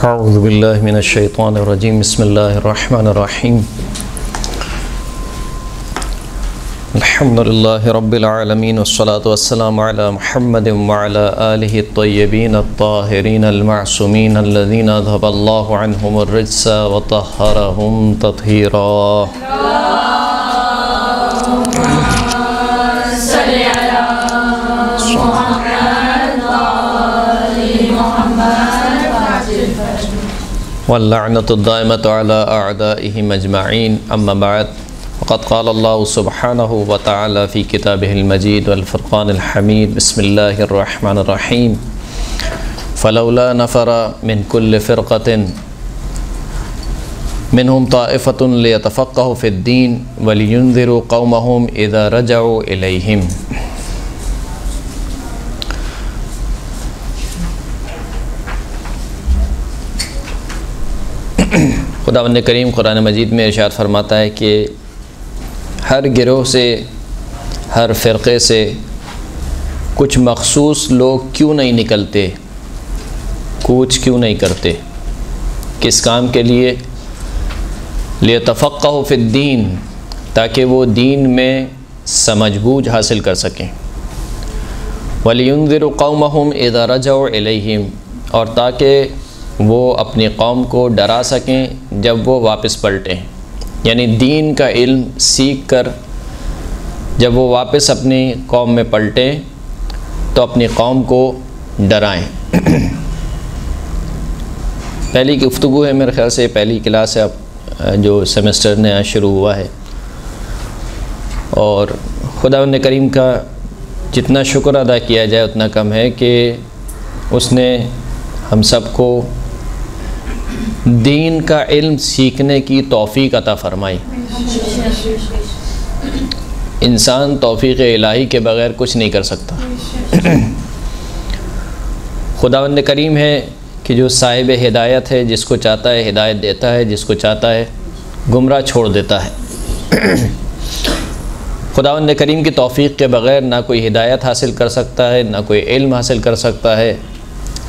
اعوذ باللہ من الشیطان الرجیم بسم اللہ الرحمن الرحیم الحمدللہ رب العالمین والصلاة والسلام علی محمد وعلی آلہ الطیبین الطاہرین المعصومین الذین اذھب اللہ عنہم الرجس وطہرہم تطہیرا واللعنة الدائمة على أعدائهم أجمعين أما بعد فقد قال الله سبحانه وتعالى في كتابه المجيد والفرقان الحميد بسم الله الرحمن الرحيم فلولا نفر من كل فرقة منهم طائفة ليتفقهوا في الدين ولينذروا قومهم إذا رجعوا إليهم. خداوند کریم قرآن مجید میں ارشاد فرماتا ہے کہ ہر گروہ سے، ہر فرقے سے کچھ مخصوص لوگ کیوں نہیں نکلتے، کوچ کیوں نہیں کرتے، کس کام کے لیے؟ لیتفقہوا فی الدین، تاکہ وہ دین میں سمجھ بوجھ حاصل کر سکیں، وَلِيُنذِرُوا قَوْمَهُمْ إِذَا رَجَعُوا إِلَيْهِمْ، اور تاکہ وہ اپنی قوم کو ڈرا سکیں جب وہ واپس پلٹیں، یعنی دین کا علم سیکھ کر جب وہ واپس اپنی قوم میں پلٹیں تو اپنی قوم کو ڈرائیں۔ پہلی گفتگو ہے، میرے خیال سے پہلی کلاس ہے اب جو سیمسٹر نیا شروع ہوا ہے، اور خداوند کریم کا جتنا شکر ادا کیا جائے اتنا کم ہے کہ اس نے ہم سب کو دین کا علم سیکھنے کی توفیق عطا فرمائی۔ انسان توفیق الہی کے بغیر کچھ نہیں کر سکتا۔ خداوند کریم ہے کہ جو صاحب ہدایت ہے، جس کو چاہتا ہے ہدایت دیتا ہے، جس کو چاہتا ہے گمراہ چھوڑ دیتا ہے۔ خداوند کریم کی توفیق کے بغیر نہ کوئی ہدایت حاصل کر سکتا ہے، نہ کوئی علم حاصل کر سکتا ہے۔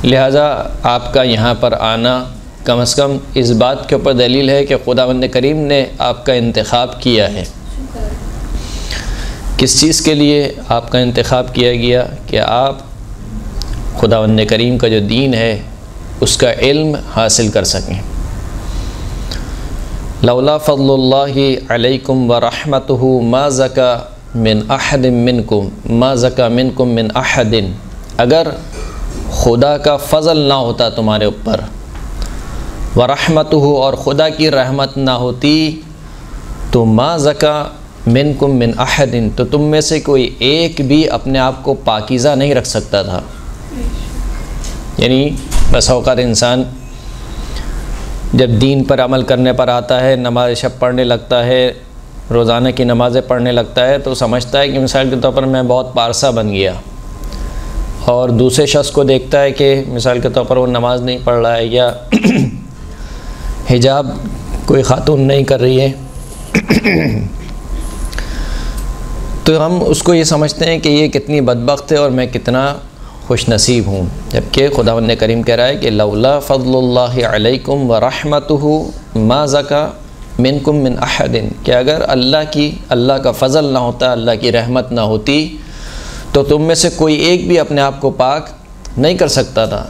لہٰذا آپ کا یہاں پر آنا کم از کم اس بات کے اوپر دلیل ہے کہ خداوند کریم نے آپ کا انتخاب کیا ہے۔ کس چیز کے لیے آپ کا انتخاب کیا گیا؟ کہ آپ خداوند کریم کا جو دین ہے اس کا علم حاصل کر سکیں۔ لولا فضل اللہ علیکم ورحمتہ ما زکا من احد منکم ما زکا منکم من احد، اگر خدا کا فضل نہ ہوتا تمہارے اوپر، ورحمتہ، اور خدا کی رحمت نہ ہوتی، تو ما زکا منکم من احد، تو تم میں سے کوئی ایک بھی اپنے آپ کو پاکیزہ نہیں رکھ سکتا تھا۔ یعنی بس اوقات انسان جب دین پر عمل کرنے پر آتا ہے، نماز شب پڑھنے لگتا ہے، روزانہ کی نمازیں پڑھنے لگتا ہے، تو سمجھتا ہے کہ مثال کے طور پر میں بہت پارسا بن گیا، اور دوسرے شخص کو دیکھتا ہے کہ مثال کے طور پر وہ نماز نہیں پڑھ رہا ہے، یا حجاب کوئی خاتون نہیں کر رہی ہے، تو ہم اس کو یہ سمجھتے ہیں کہ یہ کتنی بدبخت ہے اور میں کتنا خوش نصیب ہوں، جبکہ خداوند کریم کہہ رہا ہے کہ لولا فضل اللہ علیکم ورحمتہ ما زکا منکم من احد، کہ اگر اللہ کا فضل نہ ہوتا، اللہ کی رحمت نہ ہوتی، تو تم میں سے کوئی ایک بھی اپنے آپ کو پاک نہیں کر سکتا تھا،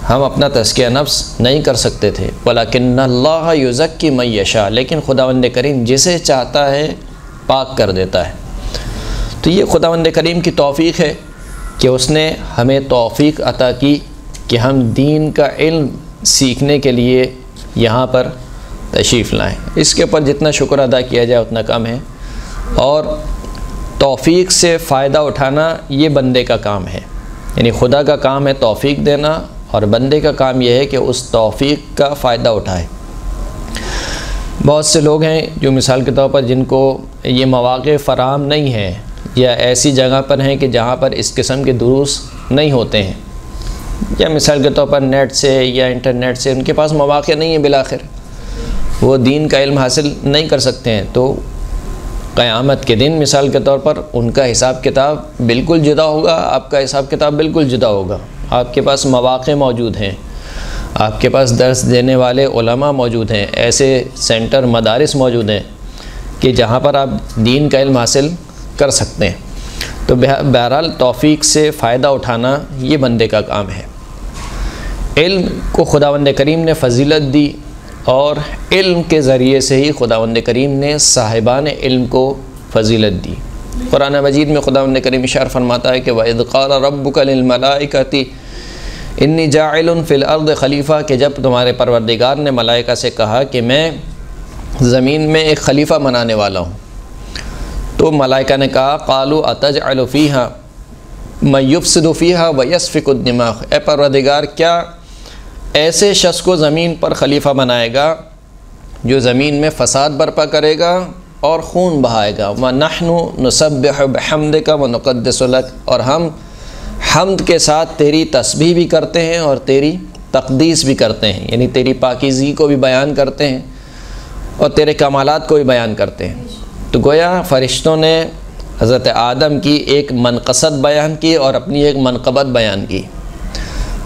ہم اپنا تزکیہ نفس نہیں کر سکتے تھے۔ وَلَكِنَّ اللَّهَ يُزَكِّي مَن يَشَاءُ، لیکن خداوند کریم جسے چاہتا ہے پاک کر دیتا ہے۔ تو یہ خداوند کریم کی توفیق ہے کہ اس نے ہمیں توفیق عطا کی کہ ہم دین کا علم سیکھنے کے لیے یہاں پر تشریف لائیں۔ اس کے اوپر جتنا شکر ادا کیا جائے اتنا کم ہے، اور توفیق سے فائدہ اٹھانا یہ بندے کا کام ہے، یعنی خدا کا کام ہے توفیق دینا، اور بندے کا کام یہ ہے کہ اس توفیق کا فائدہ اٹھائے۔ بہت سے لوگ ہیں جو مثال کے طور پر جن کو یہ مواقع فراہم نہیں ہیں، یا ایسی جگہ پر ہیں کہ جہاں پر اس قسم کے دروس نہیں ہوتے ہیں، یا مثال کے طور پر نیٹ سے یا انٹرنیٹ سے ان کے پاس مواقع نہیں ہیں، بالآخر وہ دین کا علم حاصل نہیں کر سکتے ہیں، تو قیامت کے دن مثال کے طور پر ان کا حساب کتاب بالکل جدا ہوگا، آپ کا حساب کتاب بالکل جدا ہوگا۔ آپ کے پاس مواقع موجود ہیں، آپ کے پاس درس دینے والے علماء موجود ہیں، ایسے سینٹر مدارس موجود ہیں کہ جہاں پر آپ دین کا علم حاصل کر سکتے ہیں۔ تو بہرحال توفیق سے فائدہ اٹھانا یہ بندے کا کام ہے۔ علم کو خداوند کریم نے فضیلت دی، اور علم کے ذریعے سے ہی خداوند کریم نے صاحبان علم کو فضیلت دی۔ قرآن مجید میں خداوند کریم ارشاد فرماتا ہے کہ وَإِذْ قَالَ رَبُّكَ لِلْمَلَائِكَةِ إِنِّي جَاعِلٌ فِي الْأَرْضِ خلیفہ، کہ جب تمہارے پروردگار نے ملائکہ سے کہا کہ میں زمین میں ایک خلیفہ بنانے والا ہوں، تو ملائکہ نے کہا قَالُوا أَتَجْعَلُ فِيهَا مَن يُفْسِدُ فِيهَا وَيَسْفِكُ الدِّمَاءَ، اے پروردگار کیا ایسے شخص کو زمین پر خلیفہ بنائے گا جو زمین میں فساد برپا کرے گا اور خون بہائے گا؟ وَنَحْنُ نُسَبِّحُ بِحَمْدِكَ وَنُقَدِّسُ لَكَ، اور ہم حمد کے ساتھ تیری تسبیح بھی کرتے ہیں اور تیری تقدیس بھی کرتے ہیں، یعنی تیری پاکیزگی کو بھی بیان کرتے ہیں اور تیرے کمالات کو بھی بیان کرتے ہیں۔ تو گویا فرشتوں نے حضرت آدم کی ایک منقصت بیان کی اور اپنی ایک منقبت بیان کی۔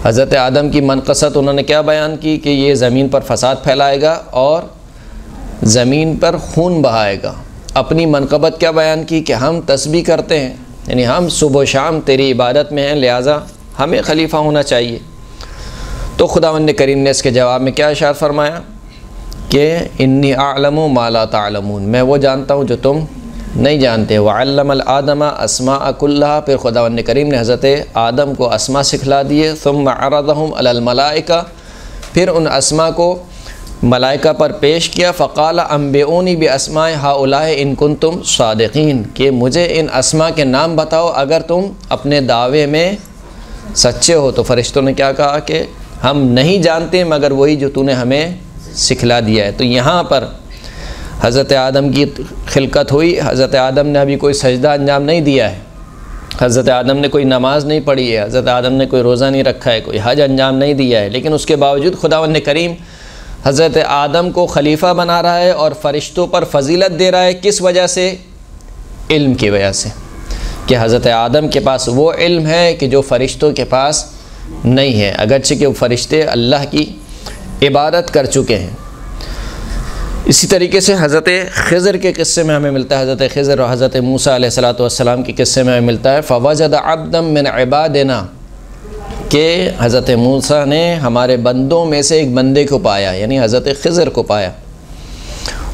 حضرت آدم کی منقصت انہوں نے کیا بیان کی کہ یہ زمین پر فساد پھیلائے گا اور زمین پر خون بہائے گا۔ اپنی منقبت کیا بیان کی کہ ہم تسبیح کرتے ہیں، یعنی ہم صبح و شام تیری عبادت میں ہیں، لہٰذا ہمیں خلیفہ ہونا چاہیے۔ تو خداوند کریم نے اس کے جواب میں کیا ارشاد فرمایا کہ انی اعلم ما لا تعلمون، میں وہ جانتا ہوں جو تم نہیں جانتے۔ وعلم الآدم اسماء کلھا، پھر خداوند کریم نے حضرت آدم کو اسماء سکھلا دیے۔ ثم عرضهم علی الملائکہ، پھر ان اسماء کو ملائکہ پر پیش کیا۔ فقال انبئونی باسماء ہؤلاء ان کنتم صادقین، کہ مجھے ان اسماء کے نام بتاؤ اگر تم اپنے دعوے میں سچے ہو۔ تو فرشتوں نے کیا کہا کہ ہم نہیں جانتے مگر وہی جو تو نے ہمیں سکھلا دیا ہے۔ تو یہاں پر حضرت آدم کی خلقت ہوئی، حضرت آدم نے ابھی کوئی سجدہ انجام نہیں دیا ہے، حضرت آدم نے کوئی نماز نہیں پڑھی ہے، حضرت آدم نے کوئی روزہ نہیں رکھا ہے، کوئی حج انجام نہیں دیا ہے، لیکن اس کے باوجود خداوند کریم حضرت آدم کو خلیفہ بنا رہا ہے اور فرشتوں پر فضیلت دے رہا ہے۔ کس وجہ سے؟ علم کی وجہ سے، کہ حضرت آدم کے پاس وہ علم ہے کہ جو فرشتوں کے پاس نہیں ہے، اگرچہ کہ وہ فرشتے اللہ کی عبادت کر چکے ہیں۔ اسی طریقے سے حضرت خضر کے قصے میں ہمیں ملتا ہے، حضرت خضر اور حضرت موسیٰ علیہ السلام کے قصے میں ہمیں ملتا ہے فوجد عبدا من عبادنا، کہ حضرت موسیٰ نے ہمارے بندوں میں سے ایک بندے کو پایا، یعنی حضرت خضر کو پایا۔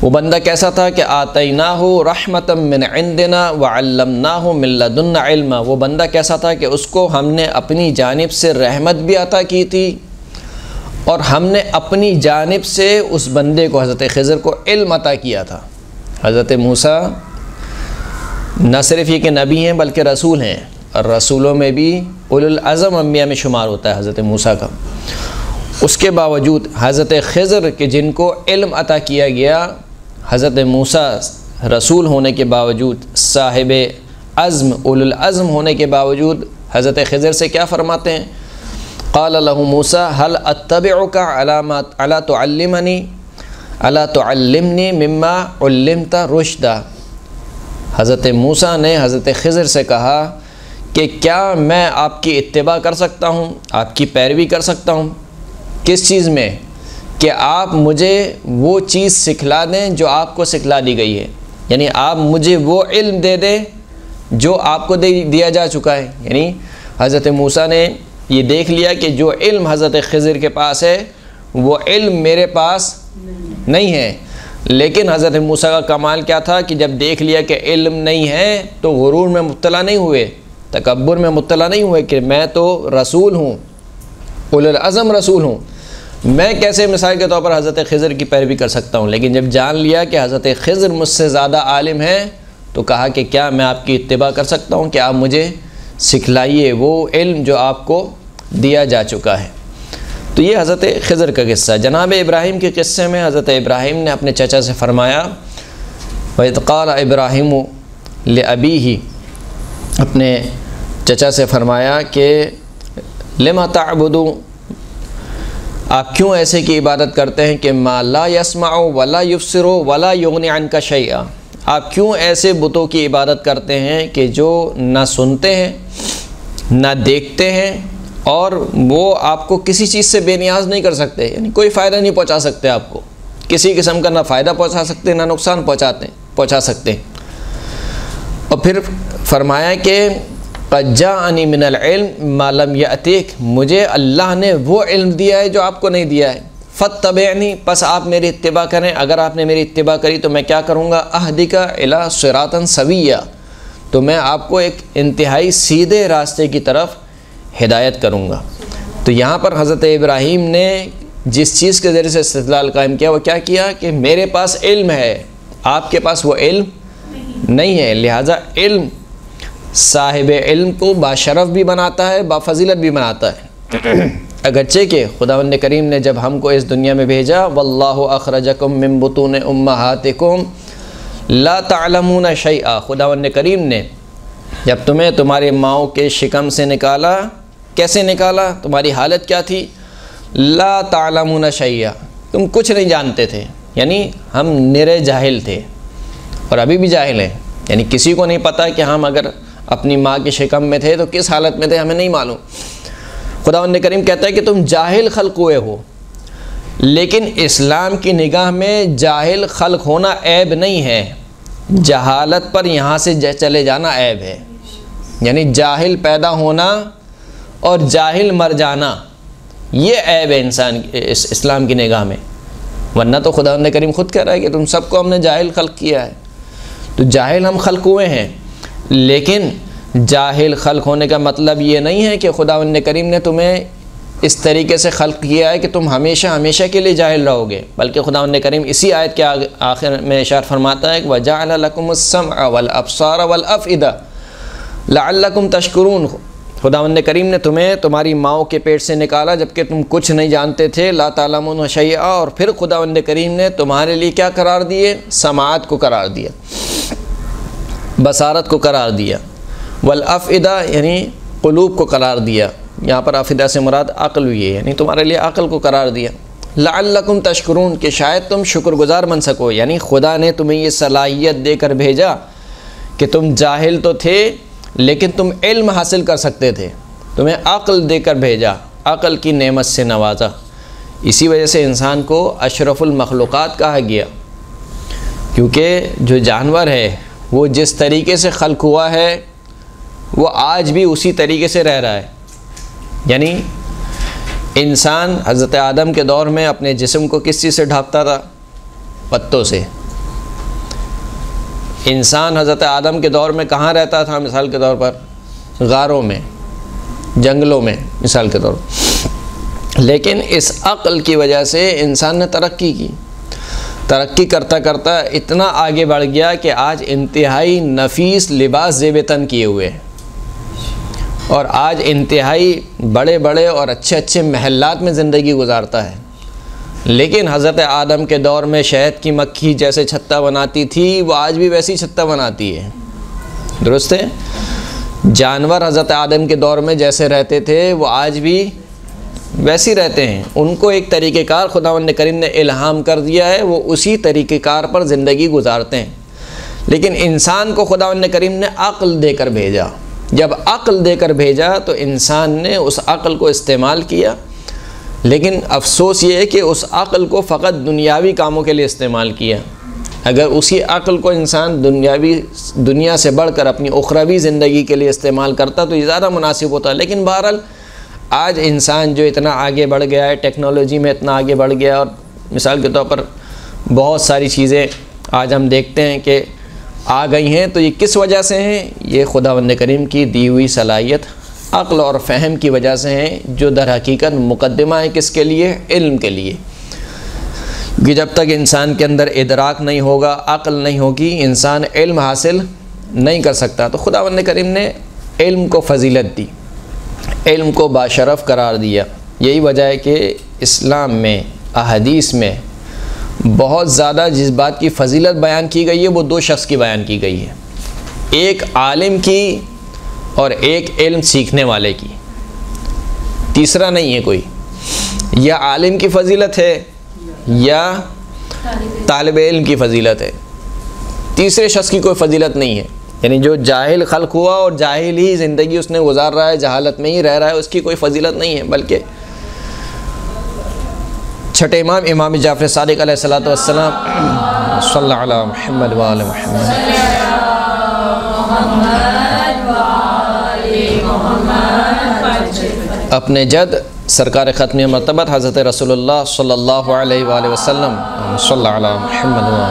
وہ بندہ کیسا تھا کہ آتیناہ رحمتا من عندنا وعلمناہ من لدنا علما، وہ بندہ کیسا تھا کہ اس کو ہم نے اپنی جانب سے رحمت بھی عطا کی تھی اور ہم نے اپنی جانب سے اس بندے کو حضرت خضر کو علم عطا کیا تھا۔ حضرت موسیٰ نہ صرف یہ کہ نبی ہیں بلکہ رسول ہیں، اور رسولوں میں بھی اولو العزم انبیاء میں شمار ہوتا ہے حضرت موسیٰ کا۔ اس کے باوجود حضرت خضر کے جن کو علم عطا کیا گیا، حضرت موسیٰ رسول ہونے کے باوجود، صاحب عزم اولو العزم ہونے کے باوجود حضرت خضر سے کیا فرماتے ہیں؟ قال له موسیٰ هل اتبعک علی تعلمنی الا تعلمنی مما علمت رشدا، حضرت موسیٰ نے حضرت خضر سے کہا کہ کیا میں آپ کی اتباع کر سکتا ہوں، آپ کی پیروی کر سکتا ہوں؟ کس چیز میں؟ کہ آپ مجھے وہ چیز سکھلا دیں جو آپ کو سکھلا دی گئی ہے، یعنی آپ مجھے وہ علم دے دیں جو آپ کو دیا جا چکا ہے۔ یعنی حضرت موسیٰ نے یہ دیکھ لیا کہ جو علم حضرت خضر کے پاس ہے وہ علم میرے پاس نہیں ہے، لیکن حضرت موسیٰ کا کمال کیا تھا کہ جب دیکھ لیا کہ علم نہیں ہے تو غرور میں مبتلا نہیں ہوئے، تکبر میں مبتلا نہیں ہوئے کہ میں تو رسول ہوں، اولو العزم رسول ہوں، میں کیسے مثال کے طور پر حضرت خضر کی پیروی کر سکتا ہوں۔ لیکن جب جان لیا کہ حضرت خضر مجھ سے زیادہ عالم ہے تو کہا کہ کیا میں آپ کی اتباع کر سکتا ہوں کہ آپ مجھے سکھلائیے وہ علم جو آپ کو دیا جا چکا ہے۔ تو یہ حضرت خضر کا قصہ۔ جناب ابراہیم کے قصے میں حضرت ابراہیم نے اپنے چچا سے فرمایا وَإِذْ قَالَ إِبْرَاهِيمُ لِأَبِيهِ، اپنے چچا سے فرمایا کہ لِمَ تَعْبُدُ، آپ کیوں ایسے کی عبادت کرتے ہیں کہ مَا لَا يَسْمَعُ وَلَا يُبْصِرُ وَلَا يُغْنِ عَنْكَ شَيْئًا، آپ کیوں ایسے بتوں کی عبادت کرتے ہیں کہ جو نہ سنتے ہیں، نہ دیکھتے ہیں اور وہ آپ کو کسی چیز سے بے نیاز نہیں کر سکتے، یعنی کوئی فائدہ نہیں پہنچا سکتے آپ کو، کسی قسم کا نہ فائدہ پہنچا سکتے نہ نقصان پہنچا سکتے۔ اور پھر فرمایا کہ قد جاءنی من العلم ما لم یأتیک، مجھے اللہ نے وہ علم دیا ہے جو آپ کو نہیں دیا ہے، فاتبعنی، پس آپ میری اتباع کریں، اگر آپ نے میری اتباع کری تو میں کیا کروں گا، اہدک الی صراطا سویا، تو میں آپ کو ایک انتہائی سیدھے راستے کی طرف ہدایت کروں گا۔ تو یہاں پر حضرت ابراہیم نے جس چیز کے ذریعے سے استدلال قائم کیا وہ کیا کیا کہ میرے پاس علم ہے، آپ کے پاس وہ علم نہیں ہے، لہٰذا علم صاحب علم کو باشرف بھی بناتا ہے، بافضیلت بھی بناتا ہے۔ اگرچہ کہ خداوند کریم نے جب ہم کو اس دنیا میں بھیجا، واللہ اخرجکم من بطون امہاتکم لا تعلمون شیئا، خداوند کریم نے جب تمہیں تمہارے ماؤں کے شکم سے نکالا، کیسے نکالا، تمہاری حالت کیا تھی، لا تعلمون شیئا، تم کچھ نہیں جانتے تھے، یعنی ہم نرے جاہل تھے اور ابھی بھی جاہل ہیں، یعنی کسی کو نہیں پتہ کہ ہم اگر اپنی ماں کے شکم میں تھے تو کس حالت میں تھے ہمیں نہیں معلوم۔ خداوند کریم کہتا ہے کہ تم جاہل خلق ہوئے ہو، لیکن اسلام کی نگاہ میں جاہل خلق ہونا عیب نہیں ہے، جہالت پر یہاں سے چلے جانا عیب ہے، یعنی جاہل پیدا ہونا اور جاہل مر جانا یہ عیب ہے انسان اسلام کی نگاہ میں، ورنہ تو خداوند کریم خود کہہ رہا ہے کہ تم سب کو ہم نے جاہل خلق کیا ہے، تو جاہل ہم خلق ہوئے ہیں، لیکن جاہل خلق ہونے کا مطلب یہ نہیں ہے کہ خداوند کریم نے تمہیں اس طریقے سے خلق کیا ہے کہ تم ہمیشہ ہمیشہ کے لیے جاہل رہو گے، بلکہ خداوند کریم اسی آیت کے آخر میں اشارہ فرماتا ہے کہ وَجَعَلَ لَكُمُ السَّمْعَ وَالْأَبْصَارَ وَالْأَفْئِدَةَ لَعَلَّكُمْ تَشْكُرُونَ، خداوند کریم نے تمہیں تمہاری ماؤں کے پیٹ سے نکالا جبکہ تم کچھ نہیں جانتے تھے، لا تعلمون شیئا، اور پھر خداوند کریم نے تمہارے لیے کیا قرار دیے، سماعت کو قرار دیا، بصارت کو قرار دیا، والافئدہ یعنی قلوب کو قرار دیا، یہاں پر افئدہ سے مراد عقل ہوئی ہے، یعنی تمہارے لیے عقل کو قرار دیا، لعلکم تشکرون، کہ شاید تم شکر گزار بن سکو، یعنی خدا نے تمہیں یہ صلاحیت دے کر بھیجا کہ تم جاہل تو تھے لیکن تم علم حاصل کر سکتے تھے، تمہیں عقل دے کر بھیجا، عقل کی نعمت سے نوازا، اسی وجہ سے انسان کو اشرف المخلوقات کہا گیا، کیونکہ جو جانور ہے وہ جس طریقے سے خلق ہوا ہے وہ آج بھی اسی طریقے سے رہ رہا ہے، یعنی انسان حضرت آدم کے دور میں اپنے جسم کو کس چیز سے ڈھانپتا تھا، پتوں سے، انسان حضرت آدم کے دور میں کہاں رہتا تھا، مثال کے طور پر غاروں میں، جنگلوں میں مثال کے طور پر، لیکن اس عقل کی وجہ سے انسان نے ترقی کرتا کرتا اتنا آگے بڑھ گیا کہ آج انتہائی نفیس لباس زیب تن کیے ہوئے ہیں، اور آج انتہائی بڑے بڑے اور اچھے اچھے محلات میں زندگی گزارتا ہے، لیکن حضرت آدم کے دور میں شہد کی مکھی جیسے چھتا بناتی تھی وہ آج بھی ویسی چھتا بناتی ہے، درست ہے، جانور حضرت آدم کے دور میں جیسے رہتے تھے وہ آج بھی ویسی رہتے ہیں، ان کو ایک طریقہ کار خداوند کریم نے الہام کر دیا ہے، وہ اسی طریقہ کار پر زندگی گزارتے ہیں، لیکن انسان کو خداوند کریم نے عقل دے کر بھیجا، جب عقل دے کر بھیجا تو انسان نے اس عقل کو استعمال کیا، لیکن افسوس یہ ہے کہ اس عقل کو فقط دنیاوی کاموں کے لیے استعمال کیا، اگر اسی عقل کو انسان دنیا سے بڑھ کر اپنی اخروی زندگی کے لیے استعمال کرتا تو یہ زیادہ مناسب ہوتا، لیکن بہرحال آج انسان جو اتنا آگے بڑھ گیا ہے، ٹیکنالوجی میں اتنا آگے بڑھ گیا، اور مثال کے طور پر بہت ساری چیزیں آج ہم دیکھتے ہیں کہ آ گئی ہیں، تو یہ کس وجہ سے ہیں، یہ خداوند کریم کی دی ہوئی صلاحیت عقل اور فہم کی وجہ سے ہیں، جو در حقیقت مقدمہ ہے کس کے لیے، علم کے لیے، کہ جب تک انسان کے اندر ادراک نہیں ہوگا، عقل نہیں ہوگی، انسان علم حاصل نہیں کر سکتا۔ تو خداوند کریم نے علم کو فضیلت دی، علم کو باشرف قرار دیا، یہی وجہ ہے کہ اسلام میں احادیث میں بہت زیادہ جس بات کی فضیلت بیان کی گئی ہے وہ دو شخص کی بیان کی گئی ہے، ایک عالم کی اور ایک علم سیکھنے والے کی، تیسرا نہیں ہے کوئی، یا عالم کی فضیلت ہے یا طالب علم کی فضیلت ہے، تیسرے شخص کی کوئی فضیلت نہیں ہے، یعنی جو جاہل خلق ہوا اور جاہل ہی زندگی اس نے گزار رہا ہے، جہالت میں ہی رہ رہا ہے، اس کی کوئی فضیلت نہیں ہے۔ بلکہ چھٹے امام امام جعفر صادق علیہ الصلوۃ والسلام صلی اللہ علیہ محمد وآل محمد اپنے جد سرکار ختم مرتبت حضرت رسول اللہ صلی اللہ علیہ وآلہ وسلم صلی اللہ علیہ محمد وآلہ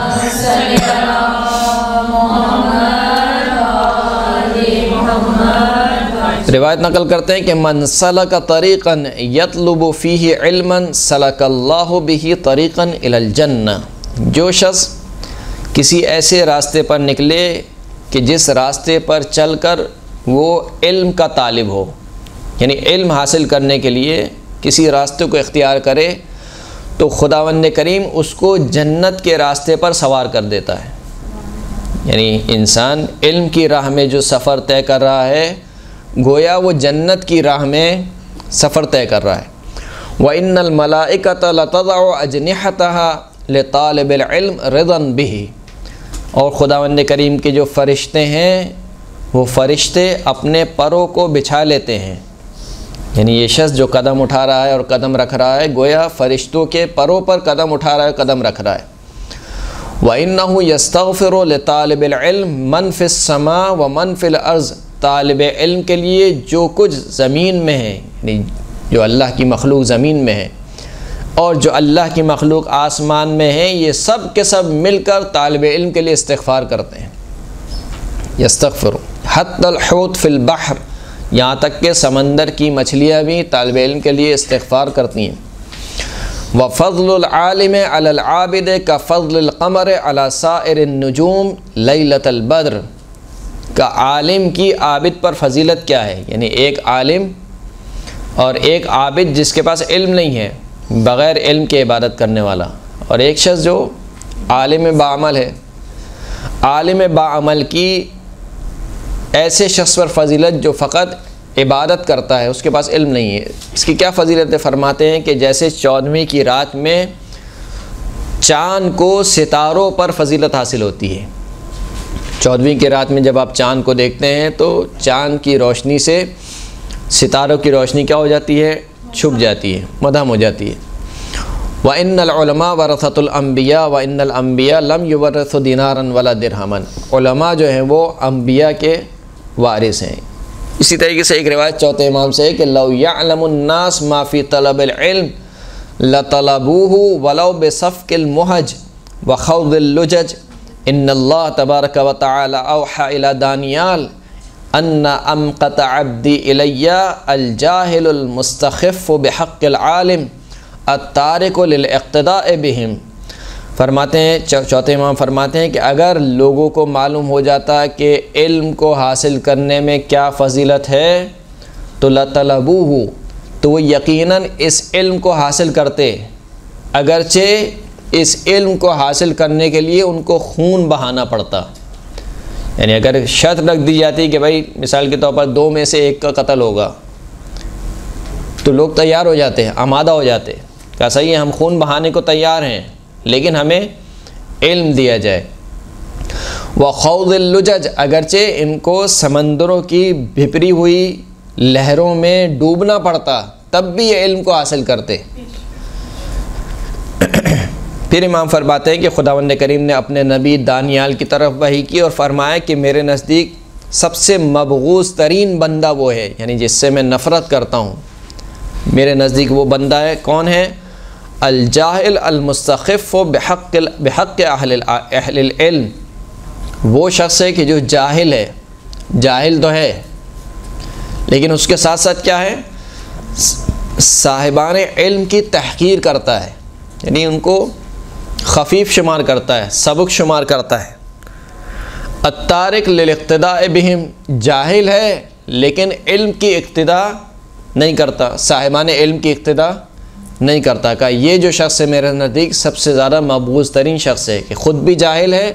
روایت نقل کرتے ہیں کہ من سلک طریقا یطلب فیہ علما سلک اللہ بہ طریقا الی الجنہ، جو شخص کسی ایسے راستے پر نکلے کہ جس راستے پر چل کر وہ علم کا طالب ہو، یعنی علم حاصل کرنے کے لیے کسی راستے کو اختیار کرے، تو خداوند کریم اس کو جنت کے راستے پر سوار کر دیتا ہے۔ یعنی انسان علم کی راہ میں جو سفر طے کر رہا ہے، گویا وہ جنت کی راہ میں سفر طے کر رہا ہے۔ وَإِنَّ الْمَلَائِكَةَ لَتَضَعُ أَجْنِحَتَهَا لِطَالِبِ الْعِلْمِ رِضًا بِهِ، اور خداوند کریم کے جو فرشتے ہیں وہ فرشتے اپنے پروں کو بچھا لیتے ہیں، یعنی یہ شخص جو قدم اٹھا رہا ہے اور قدم رکھ رہا ہے، گویا فرشتوں کے پروں پر قدم اٹھا رہا ہے، قدم رکھ رہا ہے۔ وَإِنَّهُ يَسْتَغْفِرُ لِطَالِبِ الْعِلْمِ مَنْ فِي السَّمَاءِ وَمَنْ فِي الْأَرْضِ، طالب علم کے لیے جو کچھ زمین میں ہے، یعنی جو اللہ کی مخلوق زمین میں ہے اور جو اللہ کی مخلوق آسمان میں ہے، یہ سب کے سب مل کر طالب علم کے لیے استغفار کرتے ہیں۔ یستغفر حتی الحوت فی البحر، یہاں تک کہ سمندر کی مچھلیاں بھی طالب علم کے لیے استغفار کرتی ہیں۔ وَفَضْلُ الْعَالِمِ عَلَى الْعَابِدِ كَفَضْلِ الْقَمَرِ عَلَى سَائِرِ النُّجُومِ لَيْلَةَ الْبَدْرِ، کا عالم کی عابد پر فضیلت کیا ہے؟ یعنی ایک عالم اور ایک عابد جس کے پاس علم نہیں ہے، بغیر علم کے عبادت کرنے والا، اور ایک شخص جو عالم باعمل ہے۔ عالم باعمل کی ایسے شخص پر فضیلت جو فقط عبادت کرتا ہے، اس کے پاس علم نہیں ہے، اس کی کیا فضیلت ہے؟ فرماتے ہیں کہ جیسے 14ویں کی رات میں چاند کو ستاروں پر فضیلت حاصل ہوتی ہے۔ 14ویں کی رات میں جب آپ چاند کو دیکھتے ہیں تو چاند کی روشنی سے ستاروں کی روشنی کیا ہو جاتی ہے؟ چھپ جاتی ہے، مدھم ہو جاتی ہے۔ وَإِنَّ الْعُلَمَاءَ وَرَثَةُ الْأَنْبِيَاءِ وَإِنَّ الْأَنْبِيَاءَ لَمْ يُوَرِّثُوا دِينَارًا وَلَا دِرْهَمًا، علماء جو ہیں وہ انبیاء کے وارث ہیں۔ اسی طریقے سے ایک روایت چوتھے امام سے ہے کہ لَوْ يَعْلَمُ النَّاسُ مَا فِي طَلَبِ الْعِلْمِ لَطَلَبُوهُ وَلَوْ بِصَفْقِ الْمُحَجِ وَخَوْضِ اللُّجَجِ إِنَّ اللَّهَ تَبَارَكَ وَتَعَالَى أَوْحَى إِلَى دانيال أَنَّ أَمْقَتَ عَبْدِي إِلَيَّ الْجَاهِلُ الْمُسْتَخِفُّ بِحَقِّ الْعَالِمِ التَّارِكُ لِلْاِقْتِدَاءِ بِهِمْ، فرماتے ہیں چوتھے امام فرماتے ہیں کہ اگر لوگوں کو معلوم ہو جاتا کہ علم کو حاصل کرنے میں کیا فضیلت ہے تو لَطَلَبُوهُ، تو وہ یقیناً اس علم کو حاصل کرتے، اگرچہ اس علم کو حاصل کرنے کے لیے ان کو خون بہانا پڑتا۔ یعنی اگر شرط رکھ دی جاتی کہ بھائی مثال کے طور پر 2 میں سے 1 کا قتل ہوگا تو لوگ تیار ہو جاتے ہیں، آمادہ ہو جاتے، کہا صحیح ہے ہم خون بہانے کو تیار ہیں لیکن ہمیں علم دیا جائے۔ وَخَوْضِ اللُّجَجِ، اگرچہ ان کو سمندروں کی بھپری ہوئی لہروں میں ڈوبنا پڑتا تب بھی یہ علم کو حاصل کرتے۔ پھر امام فرماتے ہیں کہ خداوند کریم نے اپنے نبی دانیال کی طرف وحی کی اور فرمایا کہ میرے نزدیک سب سے مبغوض ترین بندہ وہ ہے، یعنی جس سے میں نفرت کرتا ہوں، میرے نزدیک وہ بندہ ہے، کون ہے؟ الجاہل المستخف بحق اہل العلم، وہ شخص ہے کہ جو جاہل ہے، جاہل تو ہے لیکن اس کے ساتھ ساتھ کیا ہے؟ صاحبان علم کی تحقیر کرتا ہے، یعنی ان کو خفیف شمار کرتا ہے، سبق شمار کرتا ہے۔ التارک للاقتداء بہم، جاہل ہے لیکن علم کی اقتداء نہیں کرتا، صاحبان علم کی اقتداء نہیں کرتا۔ کہ یہ جو شخص ہے میرے نزدیک سب سے زیادہ مبغوض ترین شخص ہے کہ خود بھی جاہل ہے،